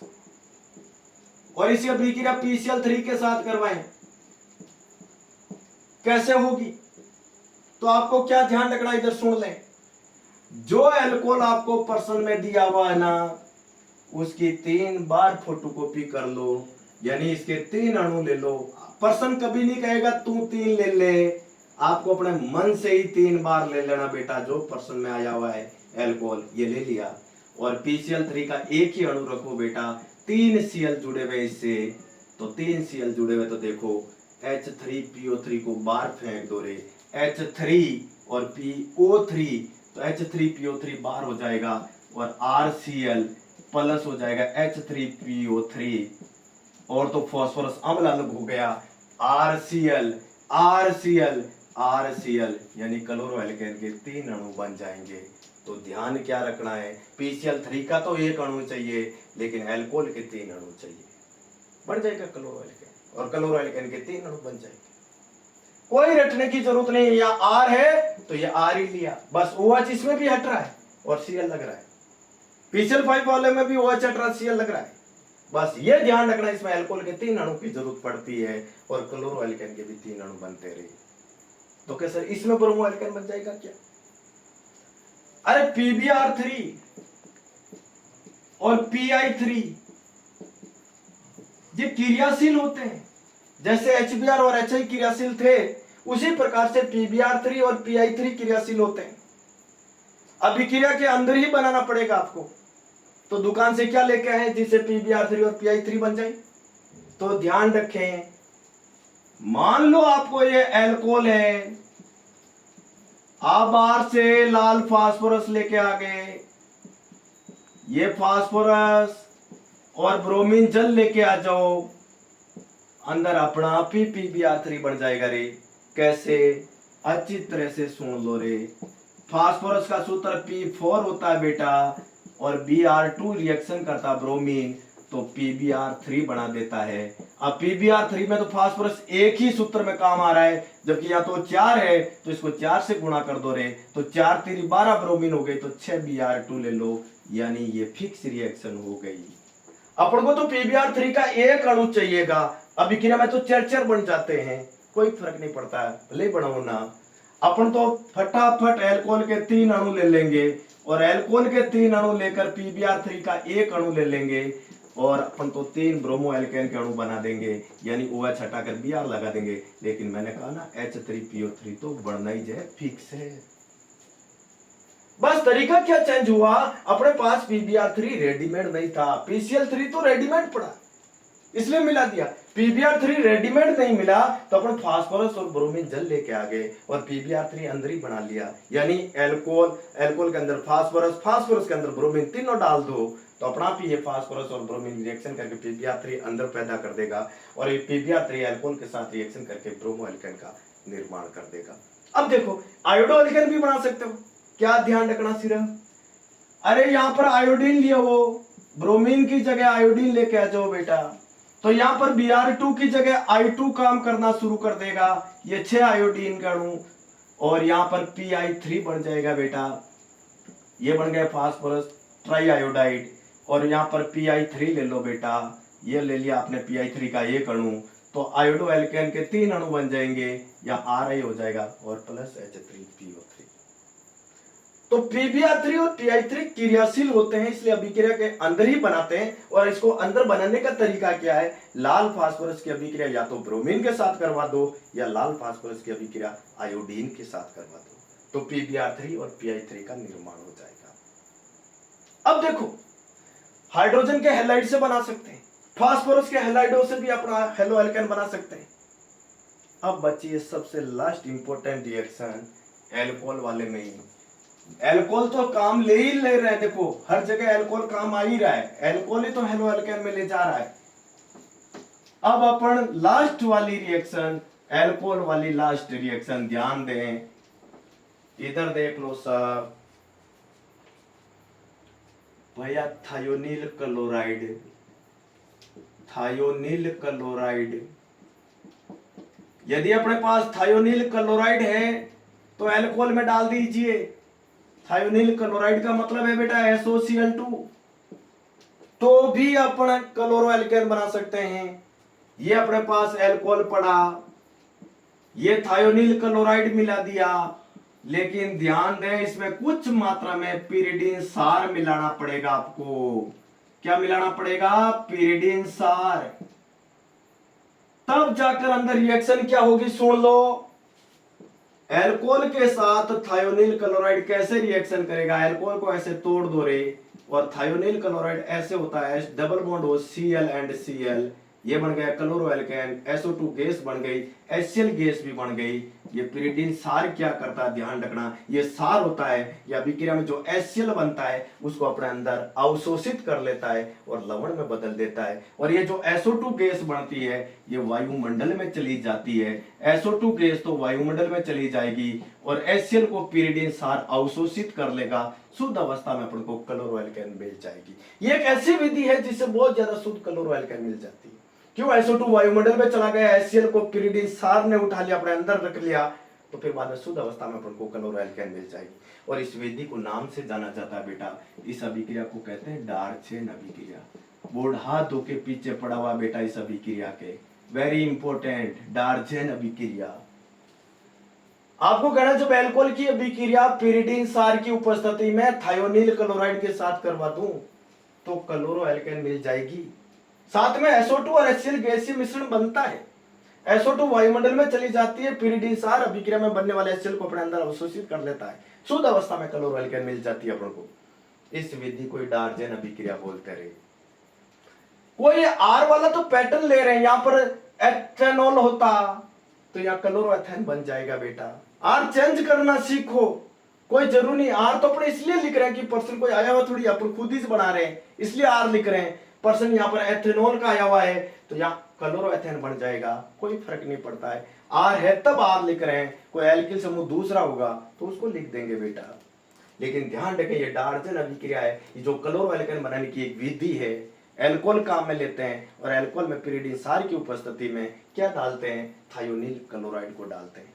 और इसकी अभिक्रिया PCl3 के साथ करवाएं, कैसे होगी? तो आपको क्या ध्यान रखना, इधर सुन लें, जो अल्कोहल आपको पर्सन में दिया हुआ है ना, उसकी 3 बार फोटोकॉपी कर लो, यानी इसके 3 अणु ले लो। पर्सन कभी नहीं कहेगा तू 3 ले ले, आपको अपने मन से ही 3 बार ले लेना बेटा। जो पर्सन में आया हुआ है अल्कोहल ये ले लिया, और PCl3 का एक ही अणु रखो बेटा, 3 Cl जुड़े हुए इससे, तो 3 Cl जुड़े हुए, तो देखो H3PO3 को बाहर फेंक दो रे, H3 और PO3, तो H3PO3 बाहर हो जाएगा और RCl प्लस हो जाएगा H3PO3, और तो फास्फोरस अम्ल अलग हो गया, RCl RCl RCl, यानी क्लोरोएल्केन के 3 अणु बन जाएंगे। तो ध्यान क्या रखना है, PCl3 का तो एक अणु चाहिए, लेकिन अल्कोहल के 3 अणु चाहिए, बन जाएगा क्लोरोएल्केन, और क्लोरोएल्केन के 3 अणु बन जाएंगे। कोई रटने की जरूरत नहीं है, या R है तो ये R ही लिया, बस OH इसमें भी हट रहा है और Cl लग रहा है, PCl5 वाले में भी OH हट रहा है, Cl लग रहा है। बस ये ध्यान रखना, इसमें अल्कोहल के 3 अणु की जरूरत पड़ती है और क्लोरोएल्केन के भी 3 अणु बनते रहे। तो क्या सर इसमें ब्रोमोएल्केन बन जाएगा क्या? अरे PbR3 और Pi3 ये क्रियाशील होते हैं, जैसे HBr और HI क्रियाशील थे, उसी प्रकार से PbR3 और Pi3 क्रियाशील होते हैं। अभिक्रिया के अंदर ही बनाना पड़ेगा आपको, तो दुकान से क्या लेके आए जिससे PbR3 और Pi3 बन जाए? तो ध्यान रखें, मान लो आपको ये अल्कोहल है, आप बाहर से लाल फास्फोरस लेके आ गए, ये फास्फोरस और ब्रोमीन जल लेके आ जाओ, अंदर अपना आप ही PbR3 बन जाएगा रे। कैसे? अच्छी तरह से सुन लो रे, फास्फोरस का सूत्र P4 होता है बेटा, और Br2 रिएक्शन करता ब्रोमीन तो PbR3 बना देता है। अब PbR3 में तो फास्फोरस एक ही सूत्र में काम आ रहा है, जबकि यहाँ तो 4 है, तो इसको 4 से गुणा कर दो रे, तो 4 3 12 ब्रोमीन हो गई, तो 6 Br2 ले लो, यानी ये फिक्स रिएक्शन हो गई। अपन को तो PbR3 का एक अणु चाहिएगा, अभिक्रिया में तो 4 बन जाते हैं, कोई फर्क नहीं पड़ता है, भले बनाओ ना। अपन तो फटाफट अल्कोहल के 3 अणु ले लेंगे और अल्कोहल के 3 अणु लेकर PbR3 का एक अणु ले लेंगे, और अपन तो 3 ब्रोमो एल्केन के अणु बना देंगे, यानी OH हटाकर Br लगा देंगे। लेकिन मैंने कहा ना H3PO3 तो बढ़ना ही है, फिक्स है। बस तरीका क्या चेंज हुआ, अपने पास PbR3 रेडीमेड नहीं था, PCl3 तो रेडीमेड पड़ा, इसलिए मिला दिया। PbR3 रेडीमेड नहीं मिला तो अपन फास्फोरस और ब्रोमीन जल लेके आ गए और PbR3 अंदर ही बना लिया, यानी एल्कोहल के अंदर फास्फोरस के अंदर ब्रोमीन, तीनों डाल दो तो अपना आप ही ये फास्फोरस और ब्रोमीन रिएक्शन करके PbR3 अंदर पैदा कर देगा और ये PbR3 एल्कोहल के साथ रिएक्शन करके ब्रोमो एल्केन का निर्माण कर देगा। अब देखो आयोडो एल्केन भी बना सकते हो, क्या ध्यान रखना सिर्फ, अरे यहाँ पर आयोडीन लिया, वो ब्रोमीन की जगह आयोडीन लेके आ जाओ बेटा, तो यहां पर Br2 की जगह I2 काम करना शुरू कर देगा, ये 6 आयोडीन का अणु, और यहां पर Pi3 बन जाएगा बेटा, ये बन गया फास्फोरस ट्राई आयोडाइड, और यहां पर Pi3 ले लो बेटा, ये ले लिया आपने Pi3 का एक अणु, तो आयोडो एल्केन के 3 अणु बन जाएंगे, या Ri हो जाएगा और प्लस H3PO3। तो PbR3 और Pi3 क्रियाशील होते हैं, इसलिए अभिक्रिया के अंदर ही बनाते हैं। और इसको अंदर बनाने का तरीका क्या है, लाल फास्फोरस की अभिक्रिया या तो ब्रोमीन के साथ करवा दो या लाल फास्फोरस की अभिक्रिया आयोडीन के साथ करवा दो, तो PbR3 और Pi3 का निर्माण हो जाएगा। अब देखो हाइड्रोजन के हैलाइड से बना सकते हैं, फास्फोरस के हैलाइडों से भी अपना हेलो एल्केन बना सकते हैं। अब बची सबसे लास्ट इंपॉर्टेंट रिएक्शन एल्कोहल वाले में ही, एल्कोहल तो काम ले ही ले रहे हैं, देखो हर जगह एल्कोहल काम आ ही रहा है, एल्कोहल ही तो हेलो एल्केन में ले जा रहा है। अब अपन लास्ट वाली रिएक्शन, एल्कोहल वाली लास्ट रिएक्शन ध्यान दें, इधर देख लो सब भैया, थायोनील क्लोराइड, थायोनील क्लोराइड, यदि अपने पास थायोनील क्लोराइड है तो एल्कोहल में डाल दीजिए। थायोनील क्लोराइड का मतलब है बेटा SOCl2, तो भी अपन क्लोरो एल्केन बना सकते हैं। ये अपने पास एल्कोहल पड़ा, ये थायोनील क्लोराइड मिला दिया, लेकिन ध्यान दें इसमें कुछ मात्रा में पिरिडीन सार मिलाना पड़ेगा आपको। क्या मिलाना पड़ेगा, पिरिडीन सार, तब जाकर अंदर रिएक्शन क्या होगी, सुन लो। एल्कोहल के साथ थायोनील क्लोराइड कैसे रिएक्शन करेगा, एल्कोहल को ऐसे तोड़ दो रे, और थायोनील क्लोराइड ऐसे होता है, डबल बॉन्ड हो Cl एंड Cl, ये बन गया क्लोरो एल्केन, SO2 गैस बन गई, HCl गैस भी बन गई। ये पिरिडीन सार क्या करता है, ध्यान रखना, ये सार होता है या अभिक्रिया में जो HCl बनता है उसको अपने अंदर अवशोषित कर लेता है और लवण में बदल देता है, और ये जो SO2 गैस बनती है ये वायुमंडल में चली जाती है। SO2 गैस तो वायुमंडल में चली जाएगी और HCl को पिरिडीन सार अवशोषित कर लेगा, शुद्ध अवस्था में अपन को क्लोरो एल्केन मिल जाएगी। ये एक ऐसी विधि है जिससे बहुत ज्यादा शुद्ध क्लोरो एल्केन मिल जाती है। क्यों, SO2 वायुमंडल में चला गया, HCl को पिरिडीन सार ने उठा लिया, अपने अंदर रख लिया, तो फिर बाद में शुद्ध अवस्था में अपन को क्लोरो एल्केन मिल जाएगी। और इस विधि को नाम से जाना जाता है बेटा, इस अभिक्रिया को कहते हैं डार्चेन अभिक्रिया। बोर्ड हाथ धो के पीछे पड़ा हुआ बेटा इस अभिक्रिया के, वेरी इंपॉर्टेंट, डार्चेन अभिक्रिया। आपको कहना, जब एल्कोहल की अभिक्रिया पिरिडीन सार की उपस्थिति में थायोनील क्लोराइड के साथ करवा दूं तो क्लोरो एल्केन मिल जाएगी। साथ में SO2 और HCl गैसीय मिश्रण बनता है, SO2 वायुमंडल में चली जाती है, पिरिडीन सार अभिक्रिया में बनने वाले HCl को अपने अंदर अवशोषित कर लेता है, शुद्ध अवस्था में क्लोरो एल्केन मिल जाती है अपन को। इस विधि को डार्चेन अभिक्रिया बोलते रहे। कोई R वाला तो पैटर्न ले रहे हैं, यहां पर एथेनॉल होता तो यहाँ क्लोरो एथेन बन जाएगा बेटा। R चेंज करना सीखो, कोई जरूरी नहीं, R तो अपने इसलिए लिख रहे हैं कि पर्सन कोई आया हुआ थोड़ी, अपन खुद ही से बना रहे हैं इसलिए R लिख रहे हैं। पर्सन यहाँ पर एथेनॉल का आया हुआ है तो यहाँ क्लोरो एथेन बन जाएगा, कोई फर्क नहीं पड़ता है। R है तब R लिख रहे हैं, कोई एल्किल समूह दूसरा होगा तो उसको लिख देंगे बेटा। लेकिन ध्यान रखें ये डार्चेन अभिक्रिया है, ये जो क्लोरो एल्केन बनाने की एक विधि है, एल्कोहल काम में लेते हैं और एल्कोहल में पिरिडीन सार की उपस्थिति में क्या डालते हैं, थायोनील क्लोराइड को डालते हैं।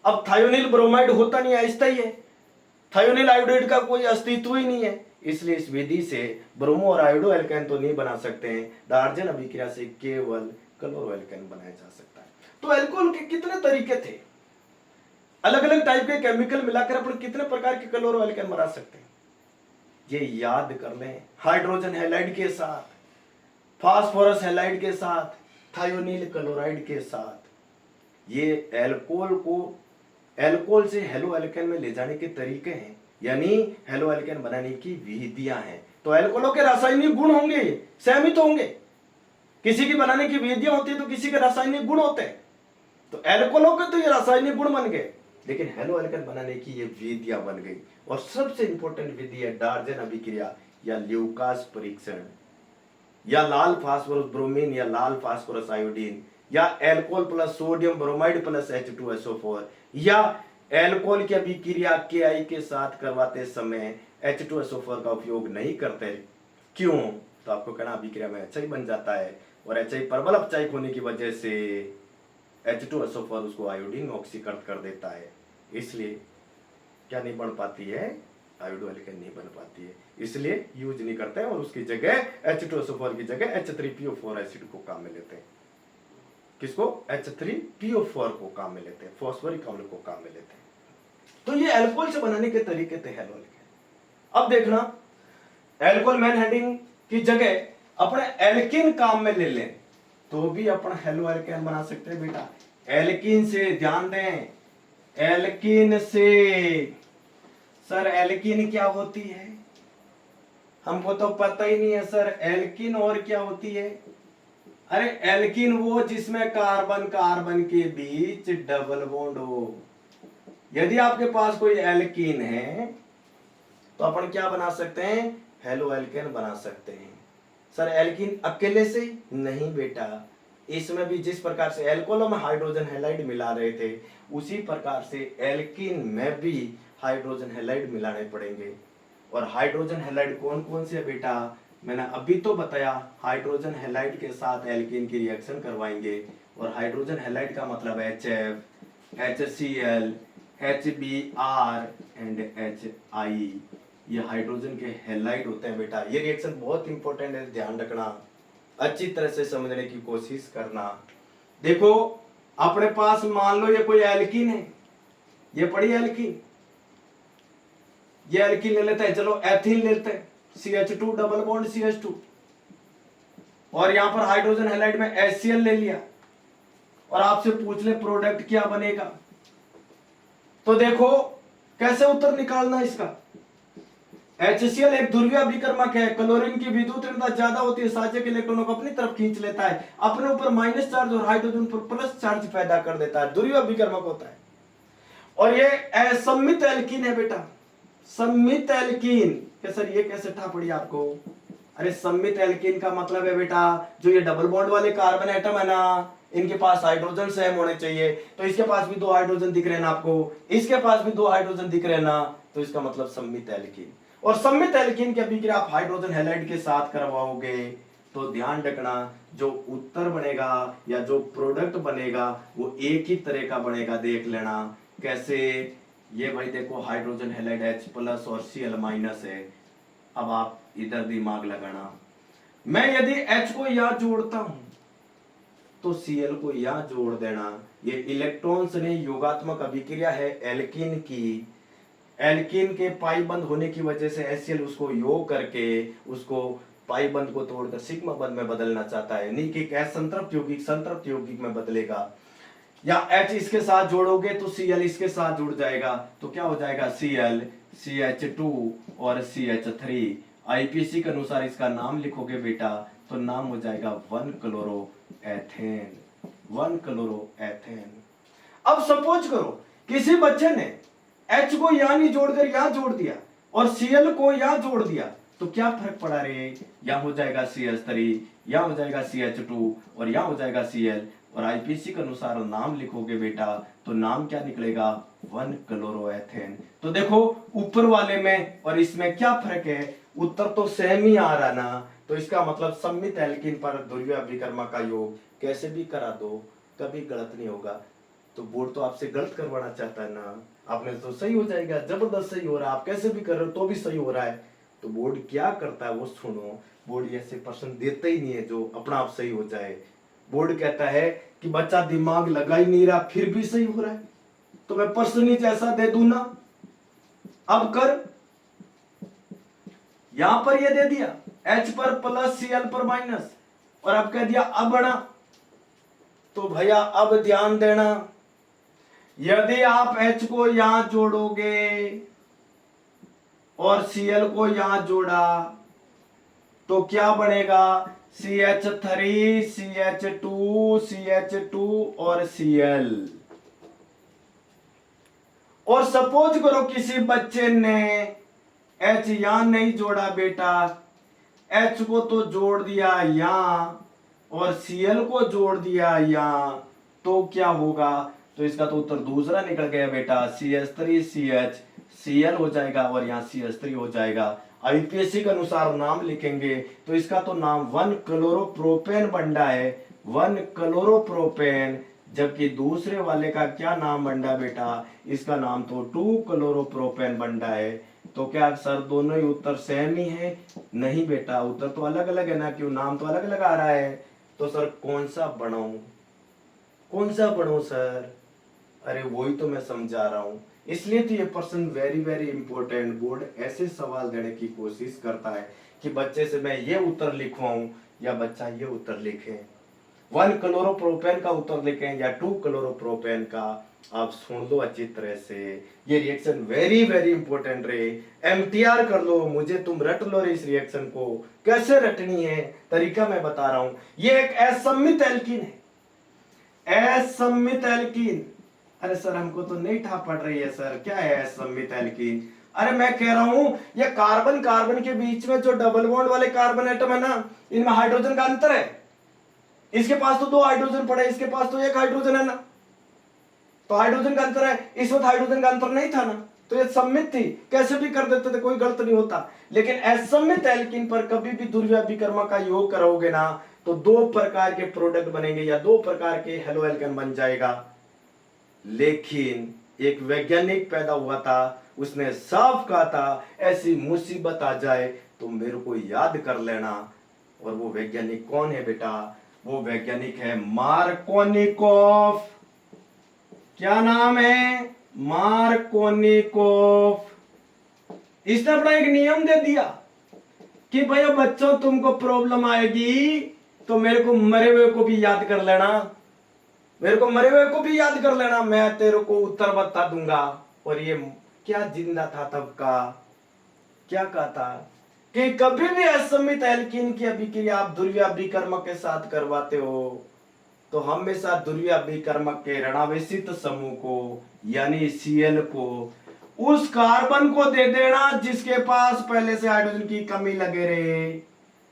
अब थायोनील ब्रोमाइड होता नहीं है, ऐसा ही है, थायोनील आयोडाइड का कोई अस्तित्व ही नहीं है, इसलिए इस विधि से ब्रोमो और आयोडो एल्केन तो नहीं बना सकते हैं, डार्चेन अभिक्रिया से केवल क्लोरो एल्केन बनाया जा सकता है। तो एल्कोहल के कितने तरीके थे, अलग अलग टाइप के केमिकल मिलाकर अपन कितने प्रकार के क्लोरो एल्केन बना सकते हैं, ये याद कर लें। हाइड्रोजन हैलाइड के साथ फास्फोरस हैलाइड के साथ, थायोनील क्लोराइड के साथ। ये एल्कोहल से हेलो एल्केन में ले जाने के तरीके हैं, यानी हेलो एल्केन बनाने की विधियां हैं। तो एल्कोहलों के रासायनिक गुण होंगे सहमित होंगे, किसी की बनाने की विधियां होती है तो किसी के रासायनिक गुण होते हैं। तो एल्कोहलों के तो ये रासायनिक गुण बन गए, लेकिन हेलो एल्केन बनाने की ये विधियां बन गई। और सबसे इंपॉर्टेंट विधि है डार्जन अभिक्रिया या ल्यूकास परीक्षण, या लाल फास्फोरस ब्रोमीन या लाल फास्फोरस आयोडीन, या alcohol plus sodium bromide plus H2SO4, या एल्कोहल की अभिक्रिया KI के साथ करवाते समय H2SO4 का उपयोग नहीं करते। क्यों? तो आपको कहना अभिक्रिया में HI बन जाता है, और HI प्रबल अपचायक होने की वजह से H2SO4 उसको आयोडीन में ऑक्सीकृत कर देता है, इसलिए क्या नहीं बन पाती है, आयोडो एल्केन नहीं बन पाती है, इसलिए यूज नहीं करते हैं। और उसकी जगह H2SO4 की जगह H3PO4 एसिड को काम में लेते हैं। किसको? H3PO4 को काम में लेते हैं, फॉस्फोरिक अम्ल को काम में लेते हैं। तो ये अल्कोहल से बनाने के तरीके थे हेलो एल्केन। अब देखना, अल्कोहल मेन हेडिंग की जगह अपने एल्कीन काम में ले लें तो भी अपन हेलो एल्केन बना सकते हैं बेटा। एल्कीन से, ध्यान दें, एल्कीन से। सर एल्कीन क्या होती है? हमको तो पता ही नहीं है सर, एल्कीन और क्या होती है? अरे एल्कीन वो जिसमें कार्बन कार्बन के बीच डबल बॉन्ड हो। यदि आपके पास कोई एल्कीन है तो अपन क्या बना सकते हैं? हेलो एल्केन बना सकते हैं। सर एल्कीन अकेले से? नहीं बेटा, इसमें भी जिस प्रकार से एल्कोहल में हाइड्रोजन हैलाइड मिला रहे थे, उसी प्रकार से एल्कीन में भी हाइड्रोजन हैलाइड मिलाने पड़ेंगे। और हाइड्रोजन हैलाइड कौन कौन से है बेटा? मैंने अभी तो बताया, हाइड्रोजन हैलाइड के साथ एल्कीन की रिएक्शन करवाएंगे। और हाइड्रोजन हैलाइड का मतलब HF, HCl, HBr and HI, ये हाइड्रोजन के हैलाइड होते हैं बेटा। ये रिएक्शन बहुत इंपॉर्टेंट है, ध्यान रखना, अच्छी तरह से समझने की कोशिश करना। देखो अपने पास मान लो ये कोई एल्कीन है, ये पड़ी एल्कीन, ये एल्कीन ले लेते हैं, चलो एथीन लेते हैं, CH2 डबल बॉन्ड CH2, और यहां पर हाइड्रोजन हैलाइड में HCl ले लिया, और आपसे पूछ ले प्रोडक्ट क्या बनेगा, तो देखो कैसे उत्तर निकालना इसका। HCl एक ध्रुवीय अभिकर्मक है, क्लोरीन की विद्युत ऋणता ज्यादा होती है, साझक इलेक्ट्रॉनों को अपनी तरफ खींच लेता है, अपने ऊपर माइनस चार्ज और हाइड्रोजन पर प्लस चार्ज पैदा कर देता है, ध्रुवीय अभिकर्मक होता है। और ये असम्मित एल्कीन है बेटा, सम्मित एल्कीन। क्या सर ये कैसे ठा पड़ी आपको? अरे सम्मित एल्कीन का मतलब है बेटा, जो ये डबल बॉन्ड वाले कार्बन एटम है ना, इनके पास हाइड्रोजन सेम होने चाहिए, तो इसके पास भी 2 हाइड्रोजन दिख रहे हैं ना आपको, इसके पास भी 2 हाइड्रोजन दिख रहे हैं ना, तो इसका मतलब सम्मित एल्कीन। और सम्मित एल्कीन की अभिक्रिया आप हाइड्रोजन हैलाइड के साथ करवाओगे तो ध्यान रखना, जो उत्तर बनेगा या जो प्रोडक्ट बनेगा वो एक ही तरह का बनेगा। देख लेना कैसे, ये भाई देखो हाइड्रोजन हैलाइड H प्लस और Cl माइनस है। अब आप इधर दिमाग लगाना, मैं यदि H को यहां जोड़ता हूं तो Cl को यहां जोड़ देना। ये इलेक्ट्रॉन ने योगात्मक अभिक्रिया है एल्कीन की, एल्कीन के पाई बंद होने की वजह से HCl उसको योग करके उसको पाई बंद को तोड़कर सिग्मा बंद में बदलना चाहता है, नहीं कि संतृप्त यौगिक संतृप्त यौगिक में बदलेगा। या H इसके साथ जोड़ोगे तो Cl इसके साथ जुड़ जाएगा, तो क्या हो जाएगा? Cl, CH2 और CH3। IPC के अनुसार इसका नाम लिखोगे बेटा तो नाम हो जाएगा 1-क्लोरोएथेन, 1-क्लोरोएथेन। अब सपोज करो किसी बच्चे ने H को यहां नहीं जोड़कर यहां जोड़ दिया और Cl को यहां जोड़ दिया, तो क्या फर्क पड़ा रे? यहां हो जाएगा CH3, यहां हो जाएगा CH2 और यहां हो जाएगा Cl। और IPC के अनुसार नाम लिखोगे बेटा तो नाम क्या निकलेगा? 1-क्लोरोएथेन। तो देखो ऊपर वाले में और इसमें क्या फर्क है? उत्तर तो सेम ही आ रहा ना, तो इसका मतलब सम्मित एल्कीन पर ध्रुवीय अभिकर्मक का योग कैसे भी करा दो कभी गलत नहीं होगा। तो बोर्ड तो आपसे गलत करवाना चाहता है ना, आपने तो सही हो जाएगा, जबरदस्त सही हो रहा है, आप कैसे भी कर रहे हो तो भी सही हो रहा है। तो बोर्ड क्या करता है वो सुनो, बोर्ड ऐसे प्रश्न देता ही नहीं है जो अपना आप सही हो जाए। बोर्ड कहता है कि बच्चा दिमाग लगा ही नहीं रहा फिर भी सही हो रहा है, तो मैं प्रश्न ही जैसा दे दूं ना। अब कर, यहां पर ये दे दिया H पर प्लस Cl पर माइनस, और अब कह दिया अब बना, तो भैया अब ध्यान देना, यदि आप H को यहां जोड़ोगे और Cl को यहां जोड़ा तो क्या बनेगा, CH3 CH2 CH2 और Cl। और सपोज करो किसी बच्चे ने H यहां नहीं जोड़ा बेटा, H को तो जोड़ दिया यहां और Cl को जोड़ दिया यहां, तो क्या होगा, तो इसका तो उत्तर दूसरा निकल गया बेटा, CH3CH Cl हो जाएगा और यहाँ CH3 हो जाएगा। आईपीएससी के अनुसार नाम लिखेंगे तो इसका तो नाम 1 क्लोरोप्रोपेन बन रहा है, 1 क्लोरोप्रोपेन, जबकि दूसरे वाले का क्या नाम बन रहा है बेटा, इसका नाम तो 2 क्लोरोप्रोपेन बन रहा है। तो क्या सर दोनों ही उत्तर सेम ही है, नहीं बेटा उत्तर तो अलग अलग है ना, क्यों नाम तो अलग अलग आ रहा है। तो सर कौन सा बनाऊं, कौन सा पढ़ूं सर, अरे वही तो मैं समझा रहा हूं। इसलिए तो ये person very very important, board ऐसे सवाल देने की कोशिश करता है कि बच्चे से मैं ये उत्तर लिखवाऊं या बच्चा ये उत्तर लिखे, 1 क्लोरोप्रोपेन का उत्तर लिखें या 2 क्लोरोप्रोपेन का। आप सुन लो अच्छी तरह से, ये रिएक्शन वेरी वेरी इंपॉर्टेंट रहे, एमटीआर कर लो, मुझे तुम रट लो रे। इस रिएक्शन को कैसे रटनी है तरीका मैं बता रहा हूं। ये एक असम्मित एल्कीन है, असम्मित एल्कीन। अरे सर हमको तो नहीं ठा पड़ रही है सर, क्या है असम्मित एल्कीन। अरे मैं कह रहा हूं ये कार्बन कार्बन के बीच में जो डबल बॉन्ड वाले कार्बन एटम है ना, इनमें हाइड्रोजन का अंतर है। इसके पास तो 2 हाइड्रोजन पड़े, इसके पास तो 1 हाइड्रोजन है ना, तो हाइड्रोजन का अंतर है, इस वक्त हाइड्रोजन का अंतर नहीं था ना, तो ये सम्मित थी, कैसे भी कर देते थे, कोई गलत नहीं होता। लेकिन असम्मित एल्कीन पर कभी भी ध्रुवीय अभिकर्मा का योग करोगे ना तो 2 प्रकार के प्रोडक्ट बनेंगे या 2 प्रकार के हेलो एल्केन बन जाएगा। लेकिन एक वैज्ञानिक पैदा हुआ था, उसने साफ कहा था ऐसी मुसीबत आ जाए तो मेरे को याद कर लेना। और वो वैज्ञानिक कौन है बेटा, वो वैज्ञानिक है मार्कोनिकोव। क्या नाम है, मार्कोनिकोव। इसने अपना एक नियम दे दिया कि भैया बच्चों तुमको प्रॉब्लम आएगी तो मेरे को मरे हुए को भी याद कर लेना, मेरे को मरे हुए को भी याद कर लेना, मैं तेरे को उत्तर बता दूंगा। और ये क्या जिंदा था तब का, क्या कहा था कि कभी भी असम्मित एल्कीन की अभिक्रिया आप ध्रुवीय अभिकर्मक के साथ करवाते हो तो हमेशा ध्रुवीय अभिकर्मक के ऋणावेशित समूह को यानी Cl को उस कार्बन को दे देना जिसके पास पहले से हाइड्रोजन की कमी लगे रहे।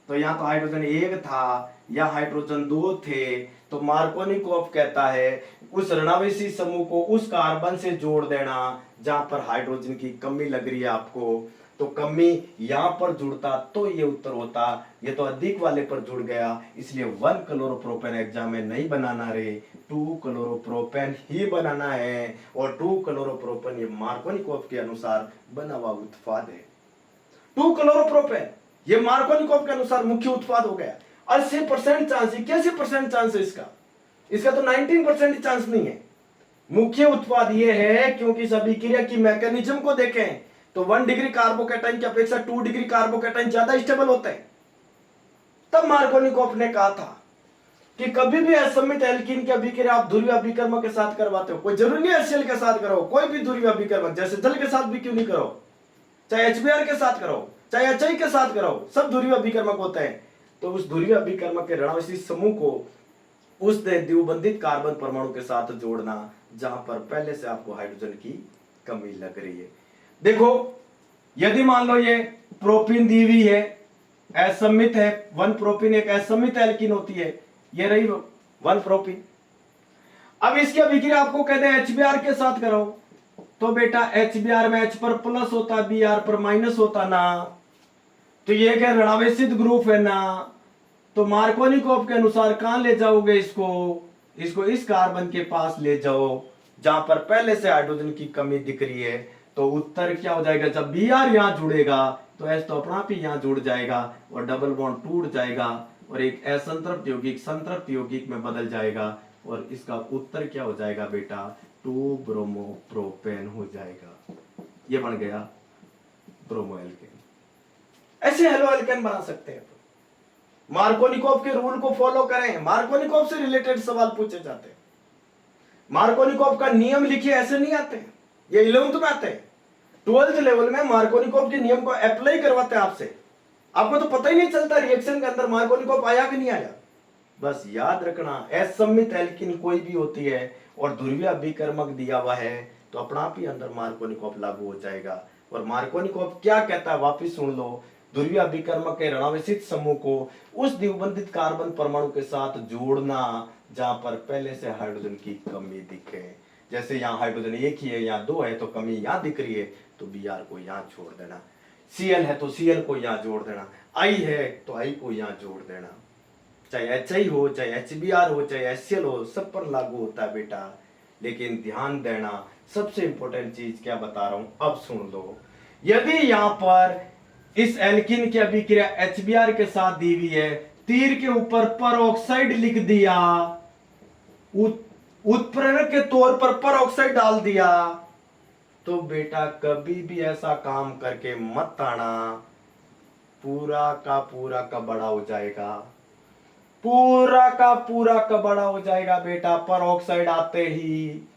तो यहाँ तो हाइड्रोजन 1 था या हाइड्रोजन 2 थे, तो मार्कोनिकोव कहता है उस ऋणावेशी समूह को उस कार्बन से जोड़ देना जहां पर हाइड्रोजन की कमी लग रही है आपको। तो कमी यहां पर जुड़ता तो ये उत्तर होता, ये तो अधिक वाले पर जुड़ गया, इसलिए 1 क्लोरोप्रोपेन एग्जाम में नहीं बनाना रे, 2 क्लोरोप्रोपेन ही बनाना है। और 2 क्लोरोप्रोपेन ये मार्कोनिकोव के अनुसार बना हुआ उत्पाद है। 2 क्लोरोप्रोपेन ये मार्कोनिकोव के अनुसार मुख्य उत्पाद हो गया। 80% चांस, 81% चांस है इसका, इसका तो 19% चांस नहीं है। मुख्य उत्पाद ये है क्योंकि इस अभिक्रिया की मैकेनिज्म को देखें तो 1 डिग्री कार्बोकैटायन की अपेक्षा 2 डिग्री कार्बोकैटायन ज्यादा स्टेबल होते हैं। तब मार्कोनिकोव ने कहा था कि कभी भी असम्मित एल्कीन की अभिक्रिया आप ध्रुवीय अभिकर्मक के साथ करवाते हो, कोई जरूरी नहीं HCl के साथ करो, कोई भी ध्रुवीय अभिकर्मक, जैसे जल के साथ भी क्यों नहीं करो, चाहे HBr के साथ करो चाहे HI के साथ करो, सब ध्रुवीय अभिकर्मक होते हैं। तो उस ध्रुवीय अभिकर्मक के ऋणावेशी समूह को उस द्विबंधित कार्बन परमाणु के साथ जोड़ना जहां पर पहले से आपको हाइड्रोजन की कमी लग रही है। देखो यदि मान लो ये प्रोपीन दी हुई है, असम्मित है, 1 प्रोपीन एक असम्मित एल्कीन होती है, ये रही 1 प्रोपीन। अब इसकी अभिक्रिया आपको कहते हैं HBr के साथ करो, तो बेटा HBr में H पर प्लस होता, Br पर माइनस होता ना, तो ये क्या ऋणावेशित ग्रुप है ना, तो मार्कोनिकोव के अनुसार कहां ले जाओगे इसको, इसको इस कार्बन के पास ले जाओ जहां पर पहले से हाइड्रोजन की कमी दिख रही है। तो उत्तर क्या हो जाएगा, जब Br यहां जुड़ेगा तो H तो अपना आप ही यहां जुड़ जाएगा और डबल बॉन्ड टूट जाएगा और एक असंतृप्त यौगिक संतृप्त यौगिक में बदल जाएगा और इसका उत्तर क्या हो जाएगा बेटा, 2 ब्रोमोप्रोपेन हो जाएगा। ये बन गया ब्रोमो एल्केन। ऐसे हेलो एल्केन बना सकते हैं। मार्कोनिकोव के रूल को फॉलो करें। मार्कोनिकोव से रिलेटेड सवाल पूछे जाते हैं। मार्कोनिकोव का नियम लिखिए, ऐसे नहीं आते, ये 11th में आते हैं। 12th लेवल में मार्कोनिकोव के नियम को अप्लाई करवाते हैं आपसे। आपको तो पता ही नहीं चलता रिएक्शन के अंदर मार्कोनिकोव आया कि नहीं आया। बस याद रखना, असम्मित एल्कीन कोई भी होती है और ध्रुवीय अभिकर्मक दिया हुआ है तो अपना आप ही अंदर मार्कोनिकोव लागू हो जाएगा। और मार्कोनिकोव क्या कहता है वापिस सुन लो। ध्रुवीय अभिकर्मक के ऋणावेशित समूह को उस द्विबंधित कार्बन परमाणु के साथ जोड़ना जहां पर पहले से हाइड्रोजन की कमी दिखे। जैसे यहाँ हाइड्रोजन एक ही है, यहाँ 2 है तो कमी यहाँ दिख रही है, तो Br को यहाँ छोड़ देना। Cl है तो Cl को यहाँ जोड़ देना। I है तो I को यहाँ जोड़ देना। चाहे HI हो, चाहे HBr हो, चाहे HCl हो, सब पर लागू होता है बेटा। लेकिन ध्यान देना, सबसे इंपॉर्टेंट चीज क्या बता रहा हूं, अब सुन लो। यदि यहां पर इस एल्कीन की अभिक्रिया HBr के साथ दी हुई है, तीर के ऊपर परऑक्साइड लिख दिया, उत्प्रेरक के तौर पर परऑक्साइड डाल दिया, तो बेटा कभी भी ऐसा काम करके मत आना, पूरा का बड़ा हो जाएगा, पूरा का बड़ा हो जाएगा बेटा परऑक्साइड आते ही।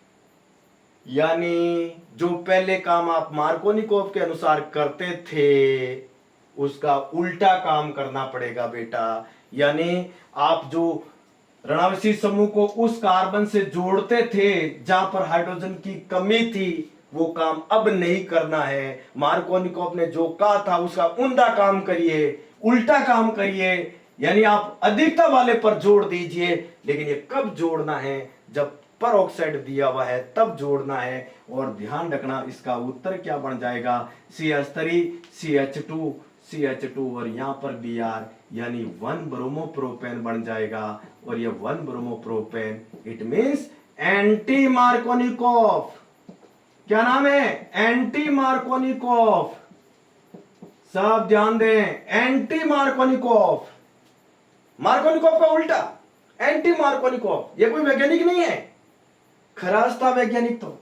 यानी जो पहले काम आप मार्कोनिकोव के अनुसार करते थे उसका उल्टा काम करना पड़ेगा बेटा। यानी आप जो ऋणावेशित समूह को उस कार्बन से जोड़ते थे जहां पर हाइड्रोजन की कमी थी, वो काम अब नहीं करना है। मार्कोनिकोव ने जो कहा था उसका उम्दा काम करिए, उल्टा काम करिए। यानी आप अधिकता वाले पर जोड़ दीजिए, लेकिन ये कब जोड़ना है, जब परऑक्साइड दिया हुआ है तब जोड़ना है। और ध्यान रखना इसका उत्तर क्या बन जाएगा, CH3 CH2 CH2 और यहां पर Br यानी 1 ब्रोमोप्रोपेन बन जाएगा। और ये 1 bromopropane it means anti Markovnikov. क्या नाम है, एंटी मार्कोनिकोव। सब ध्यान दें, एंटी मार्कोनिकोव। मार्कोनिकोव का उल्टा एंटी मार्कोनिकोव। ये कोई वैज्ञानिक नहीं है, खराज था वैज्ञानिक, तो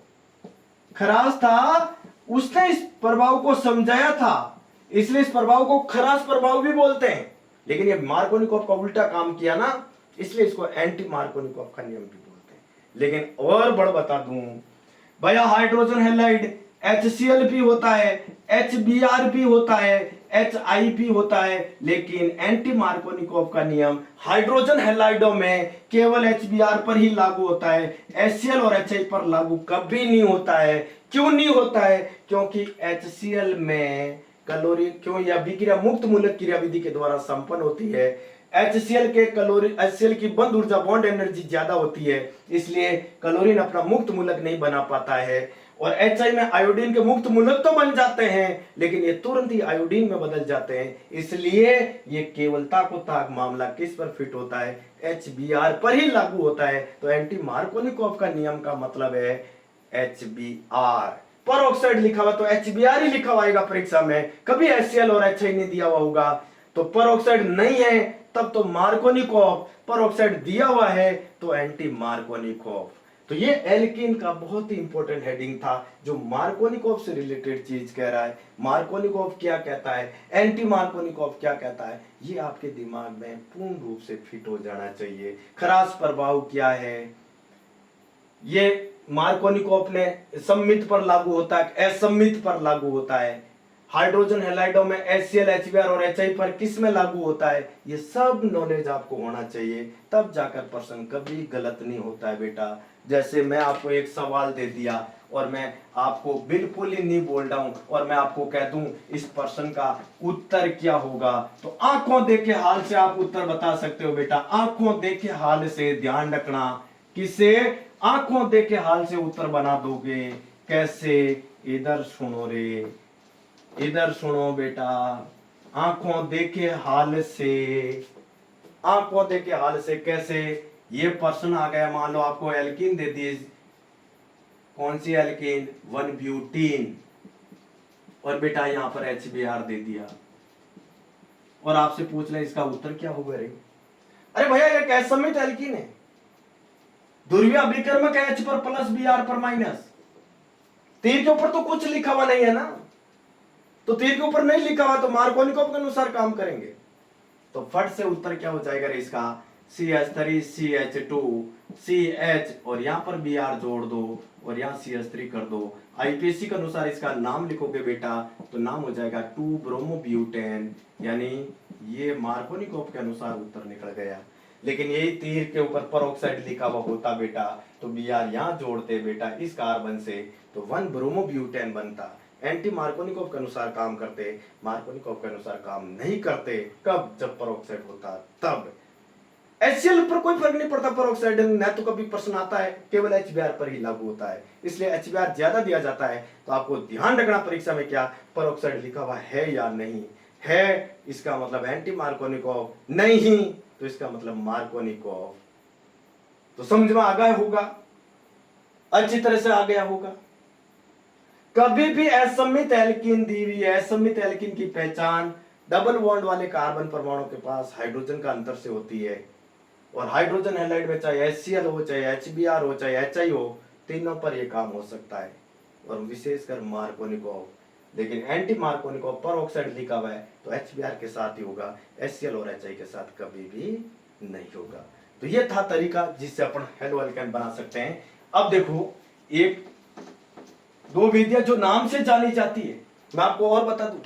खराज था, उसने इस प्रभाव को समझाया था, इसलिए इस प्रभाव को खराज प्रभाव भी बोलते हैं। लेकिन ये मार्कोनिकोव का उल्टा काम किया ना, इसलिए इसको एंटी मार्कोनिकोव का नियम भी बोलते हैं। लेकिन और बड़ बता दूं भैया, हाइड्रोजन हैलाइड HCl भी होता है, HBr भी होता है, HI भी होता है, लेकिन एंटी मार्कोनिकोव का नियम हाइड्रोजन हैलाइडों में केवल HBr पर ही लागू होता है, HCl और HI पर लागू कभी नहीं होता है। क्यों नहीं होता है, क्योंकि HCl में कैलोरी, क्यों यह अभिक्रिया मुक्त मूलक क्रिया विधि के द्वारा संपन्न होती है। HCl की बंद ऊर्जा बॉन्ड एनर्जी ज्यादा होती है, इसलिए क्लोरीन अपना मुक्त मूलक नहीं बना पाता है। और HI में आयोडीन के मुक्त मूलक तो बन जाते हैं, लेकिन ये तुरंत ही आयोडीन में बदल जाते हैं, इसलिए ये केवलता को ताक मामला किस पर फिट होता है, HBr पर ही लागू होता है। तो एंटी मार्कोनिकोव का नियम का मतलब है HBr। परऑक्साइड लिखा हुआ तो HBr ही लिखा हुआ आएगा परीक्षा में, कभी HCl और HI नहीं दिया हुआ होगा। तो परऑक्साइड नहीं है तब तो मार्कोनिकोव, परऑक्साइड दिया हुआ है तो एंटी मार्कोनिकोव। तो ये एल्कीन का बहुत ही इंपॉर्टेंट हेडिंग था, जो मार्कोनिकोव से रिलेटेड चीज कह रहा है। मार्कोनिकोव क्या कहता है, एंटी मार्कोनिकोव क्या कहता है, ये आपके दिमाग में पूर्ण रूप से फिट हो जाना चाहिए। खराज प्रभाव क्या है, ये मार्कोनिकोव ने सम्मित पर लागू होता है, असम्मित पर लागू होता है। हाइड्रोजन हैलाइडों में HCl HBr और HI पर किस में लागू होता है, ये सब नॉलेज आपको होना चाहिए, तब जाकर प्रश्न कभी गलत नहीं होता है बेटा। जैसे मैं आपको एक सवाल दे दिया और मैं आपको बिल्कुल ही नहीं बोल रहा हूं और मैं आपको कह दूं इस प्रश्न का उत्तर क्या होगा, तो आंखों देखे हाल से आप उत्तर बता सकते हो बेटा। आंखों देखे हाल से, ध्यान रखना, किसे, आंखों देखे हाल से उत्तर बना दोगे। कैसे, इधर सुनो रे, इधर सुनो बेटा, आंखों देखे हाल से, आंखों देखे हाल से कैसे। ये प्रश्न आ गया, मान लो आपको एल्कीन दे दी, कौन सी एल्कीन, 1 ब्यूटीन, और बेटा यहां पर HBr दे दिया और आपसे पूछ ले इसका उत्तर क्या होगा रे। अरे भैया ये कैसे सम्मित एल्कीन है, ध्रुवीय अभिकर्मक है, H पर प्लस Br पर माइनस। तीर के ऊपर तो कुछ लिखा हुआ नहीं है ना, तो तीर के ऊपर नहीं लिखा हुआ तो मार्कोनिकोव के अनुसार काम करेंगे। तो फट से उत्तर क्या हो जाएगा रे इसका, CH3 CH2 CH और यहाँ पर Br जोड़ दो और यहाँ CH3 कर दो। आईपीएससी के अनुसार इसका नाम लिखोगे बेटा तो नाम हो जाएगा 2 ब्रोमोब्यूटेन, यानी ये मार्कोनिकॉफ के अनुसार उत्तर निकल गया। लेकिन यही तीर के ऊपर परऑक्साइड लिखा हुआ होता बेटा तो Br यहाँ जोड़ते बेटा इस कार्बन से तो 1 ब्रोमोब्यूटेन बनता। एंटी मार्कोनिकॉफ के अनुसार काम करते, मार्कोनिकॉफ के अनुसार काम नहीं करते। कब? जब परऑक्साइड होता तब। HCl पर कोई फर्क नहीं पड़ता, परऑक्साइड न तो कभी प्रश्न आता है, केवल HBr पर ही लागू होता है, इसलिए HBr ज्यादा दिया जाता है। तो आपको ध्यान रखना परीक्षा में क्या परऑक्साइड लिखा हुआ है या नहीं है, इसका मतलब एंटी मार्कोनिकॉफ, नहीं तो इसका मतलब मार्कोनिकॉफ। तो समझ में आ गया होगा, अच्छी तरह से आ गया होगा। कभी भी असममित एल्कीन दी हुई है, असममित एल्कीन की पहचान डबल बॉन्ड वाले कार्बन परमाणु के पास हाइड्रोजन का अंतर से होती है। और हाइड्रोजन हैलाइड में चाहे HCl हो, चाहे HBr हो, चाहे HI हो, तीनों पर यह काम हो सकता है और विशेषकर मार्कोनिकॉफ। लेकिन एंटी मार्कोनिकॉफ परऑक्साइड लिखा हुआ है तो HBr के साथ ही होगा, HCl और HI के साथ कभी भी नहीं होगा। तो यह था तरीका जिससे अपन हेलो एल्केन बना सकते हैं। अब देखो एक दो विधियां जो नाम से जानी जाती है, मैं आपको और बता दूं।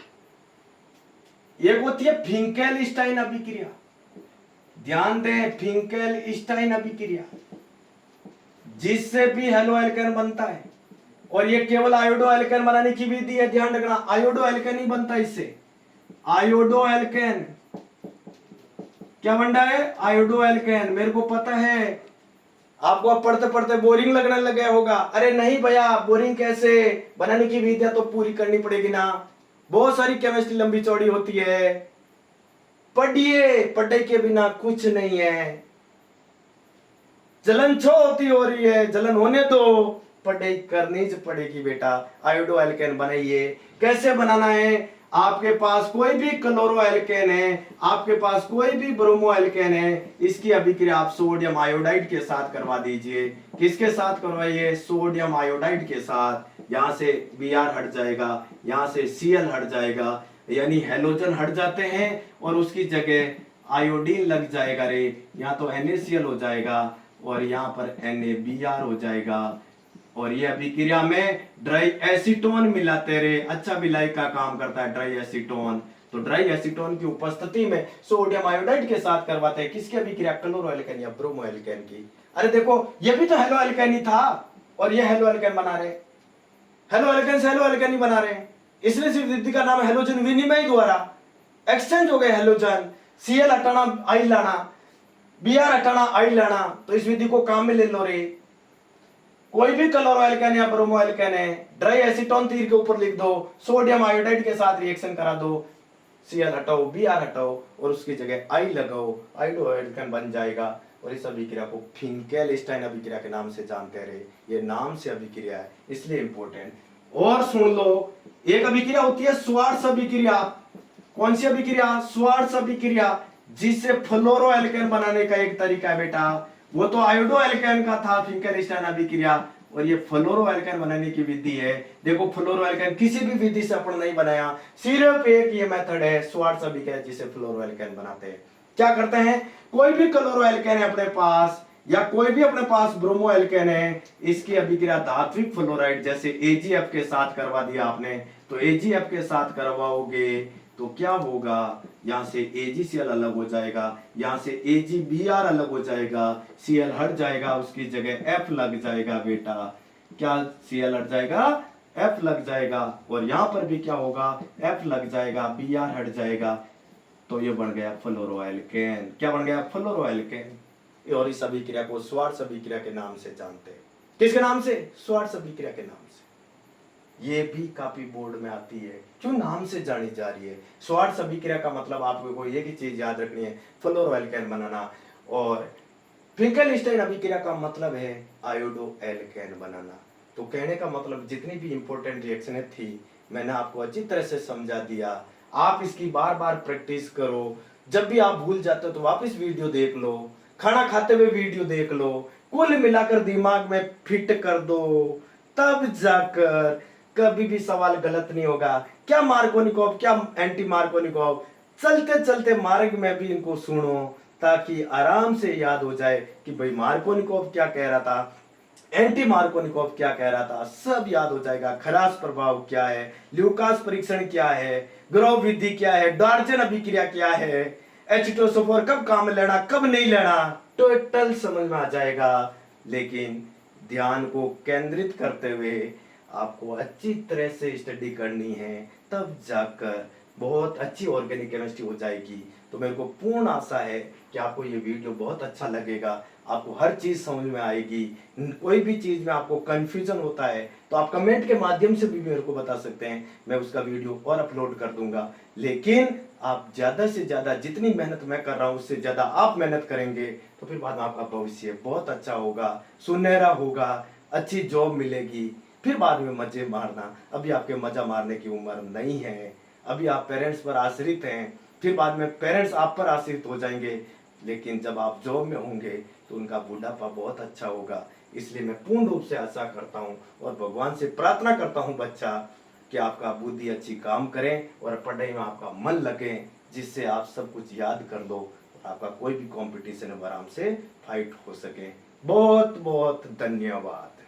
एक होती है फिंकेल-स्टाइन अभिक्रिया, ध्यान दें, फिंकेल-स्टाइन अभिक्रिया, जिससे भी हेलो एल्केन बनता है। और ये केवल आयोडो एल्केन बनाने की विधि है, ध्यान रखना, आयोडो एल्केन ही बनता है इससे। आयोडो एल्केन क्या बन रहा है? Iodo alkane. मेरे को पता है आपको अब पढ़ते पढ़ते बोरिंग लगने लग गया होगा। अरे नहीं भैया, बोरिंग कैसे, बनाने की विधियां तो पूरी करनी पड़ेगी ना, बहुत सारी केमिस्ट्री लंबी चौड़ी होती है, पढ़िए, पढ़ाई के बिना कुछ नहीं है। जलन छो होती हो रही है, जलन होने दो, पढ़ाई करनी पड़ेगी बेटा। आयोडो एल्केन बनाइए। कैसे बनाना है? आपके पास कोई भी क्लोरो एल्केन है, आपके पास कोई भी ब्रोमो एल्केन है, इसकी अभिक्रिया आप सोडियम आयोडाइड के साथ करवा दीजिए। किसके साथ करवाइए? सोडियम आयोडाइड के साथ। यहां से Br हट जाएगा, यहां से Cl हट जाएगा, यानी हेलोजन हट जाते हैं और उसकी जगह आयोडीन लग जाएगा रे। यहाँ तो NaCl हो जाएगा और यहाँ पर NaBr हो जाएगा। और ये अभिक्रिया में ड्राई एसीटोन मिलाते रहे, अच्छा विलायक का काम करता है ड्राई एसीटोन। तो ड्राई एसीटोन की उपस्थिति में सोडियम आयोडाइड के साथ करवाते हैं किसकी अभिक्रिया? क्लोरो एल्केन या ब्रोमो एल्केन की। अरे देखो ये भी तो हेलो एल्केन ही था और ये हेलो एल्केन बना रहे, हेलो एल्केन से हेलो एल्केन ही बना रहे हैं, इसलिए सिर्फ विधि का नाम हेलोजन विनिमय द्वारा एक्सचेंज हो गए हेलोजन। Cl हटाना आई लाना, Br हटाना आई लाना, तो इस विधि को काम में ले लो रे। कोई भी क्लोरो एल्केन या ब्रोमो एल्केन है, ड्राई एसीटोन तीर के ऊपर लिख दो, सोडियम आयोडाइड के साथ रिएक्शन करा दो, Cl हटाओ, Br हटाओ और उसकी जगह आई लगाओ, आयोडो एल्केन बन जाएगा। और इस अभिक्रिया को फिंकेल-स्टाइन अभिक्रिया के नाम से जानते रहे। ये नाम से अभिक्रिया है इसलिए इंपॉर्टेंट। और सुन लो, एक अभिक्रिया होती है श्वार्ट्ज अभिक्रिया। कौन सी अभिक्रिया? श्वार्ट्ज अभिक्रिया, जिससे फ्लोरो एल्केन बनाने का एक तरीका है बेटा। वो तो आयोडो एल्केन का था फिंकेल-स्टाइन अभिक्रिया और ये फ्लोरो एल्केन बनाने की विधि है। देखो फ्लोरो एल्केन किसी भी विधि से अपन नहीं बनाया, सिर्फ एक ये मेथड है श्वार्ट्ज अभिक्रिया जिसे फ्लोरो एल्केन बनाते हैं। क्या करते हैं? कोई भी क्लोरो एल्केन है अपने पास या कोई भी अपने पास ब्रोमो एल्केन है, इसकी अभिक्रिया धात्विक फ्लोराइड जैसे AgF के साथ करवा दिया आपने, तो AgF के साथ करवाओगे तो क्या होगा? यहां से AgCl अलग हो जाएगा, यहां से AgBr अलग हो जाएगा, Cl हट जाएगा, उसकी जगह F लग जाएगा बेटा। क्या Cl हट जाएगा? F लग जाएगा। और यहां पर भी क्या होगा? F लग जाएगा, Br हट जाएगा, तो ये बन गया फ्लोरो एल्केन। क्या बन गया? फ्लोरो एल्केन। और इस अभिक्रिया को श्वार्ट्ज अभिक्रिया के नाम से जानते हैं। किसके नाम से? श्वार्ट्ज अभिक्रिया के नाम से। ये भी काफी बोर्ड में आती है, क्यों नाम से जानी जा रही है। श्वार्ट्ज अभिक्रिया का मतलब आपको एक ही चीज याद रखनी है, फ्लोरो एल्केन बनाना। और फिंकेल-स्टाइन अभिक्रिया का मतलब है आयोडो एल्केन बनाना। तो कहने का मतलब जितनी भी इंपॉर्टेंट रिएक्शनें थी मैंने आपको अच्छी तरह से समझा दिया। आप इसकी बार बार प्रैक्टिस करो, जब भी आप भूल जाते हो तो वापस वीडियो देख लो, खाना खाते हुए वीडियो देख लो, कुल मिलाकर दिमाग में फिट कर दो, तब जाकर कभी भी सवाल गलत नहीं होगा। क्या मार्कोनिकॉफ, क्या एंटी मार्कोनिकॉफ, चलते चलते मार्ग में भी इनको सुनो, ताकि आराम से याद हो जाए कि भाई मार्कोनिकोव क्या कह रहा था, एंटी मार्कोनिकोव क्या कह रहा था, सब याद हो जाएगा। खरास प्रभाव क्या है, ल्यूकास परीक्षण क्या है, ग्रोव विधि क्या है, डार्जन अभिक्रिया क्या है, H2SO4 कब काम में लेना कब नहीं लेना, टोटल समझ में आ जाएगा। लेकिन ध्यान को केंद्रित करते हुए आपको अच्छी तरह से स्टडी करनी है, तब जाकर बहुत अच्छी ऑर्गेनिक केमिस्ट्री हो जाएगी। तो मेरे को पूर्ण आशा है कि आपको ये वीडियो बहुत अच्छा लगेगा, आपको हर चीज़ समझ में आएगी। कोई भी चीज़ में आपको कन्फ्यूजन होता है तो आप कमेंट के माध्यम से भी मेरे को बता सकते हैं, मैं उसका वीडियो और अपलोड कर दूंगा। लेकिन आप ज़्यादा से ज़्यादा, जितनी मेहनत मैं कर रहा हूँ उससे ज़्यादा आप मेहनत करेंगे तो फिर बाद में आपका भविष्य बहुत अच्छा होगा, सुनहरा होगा, अच्छी जॉब मिलेगी। फिर बाद में मजे मारना, अभी आपके मजा मारने की उम्र नहीं है, अभी आप पेरेंट्स पर आश्रित हैं, फिर बाद में पेरेंट्स आप पर आश्रित हो जाएंगे। लेकिन जब आप जॉब में होंगे तो उनका बुढ़ापा बहुत अच्छा होगा। इसलिए मैं पूर्ण रूप से आशा करता हूँ और भगवान से प्रार्थना करता हूँ बच्चा, कि आपका बुद्धि अच्छी काम करें और पढ़ाई में आपका मन लगे, जिससे आप सब कुछ याद कर दो और आपका कोई भी कंपटीशन में आराम से फाइट हो सके। बहुत बहुत धन्यवाद।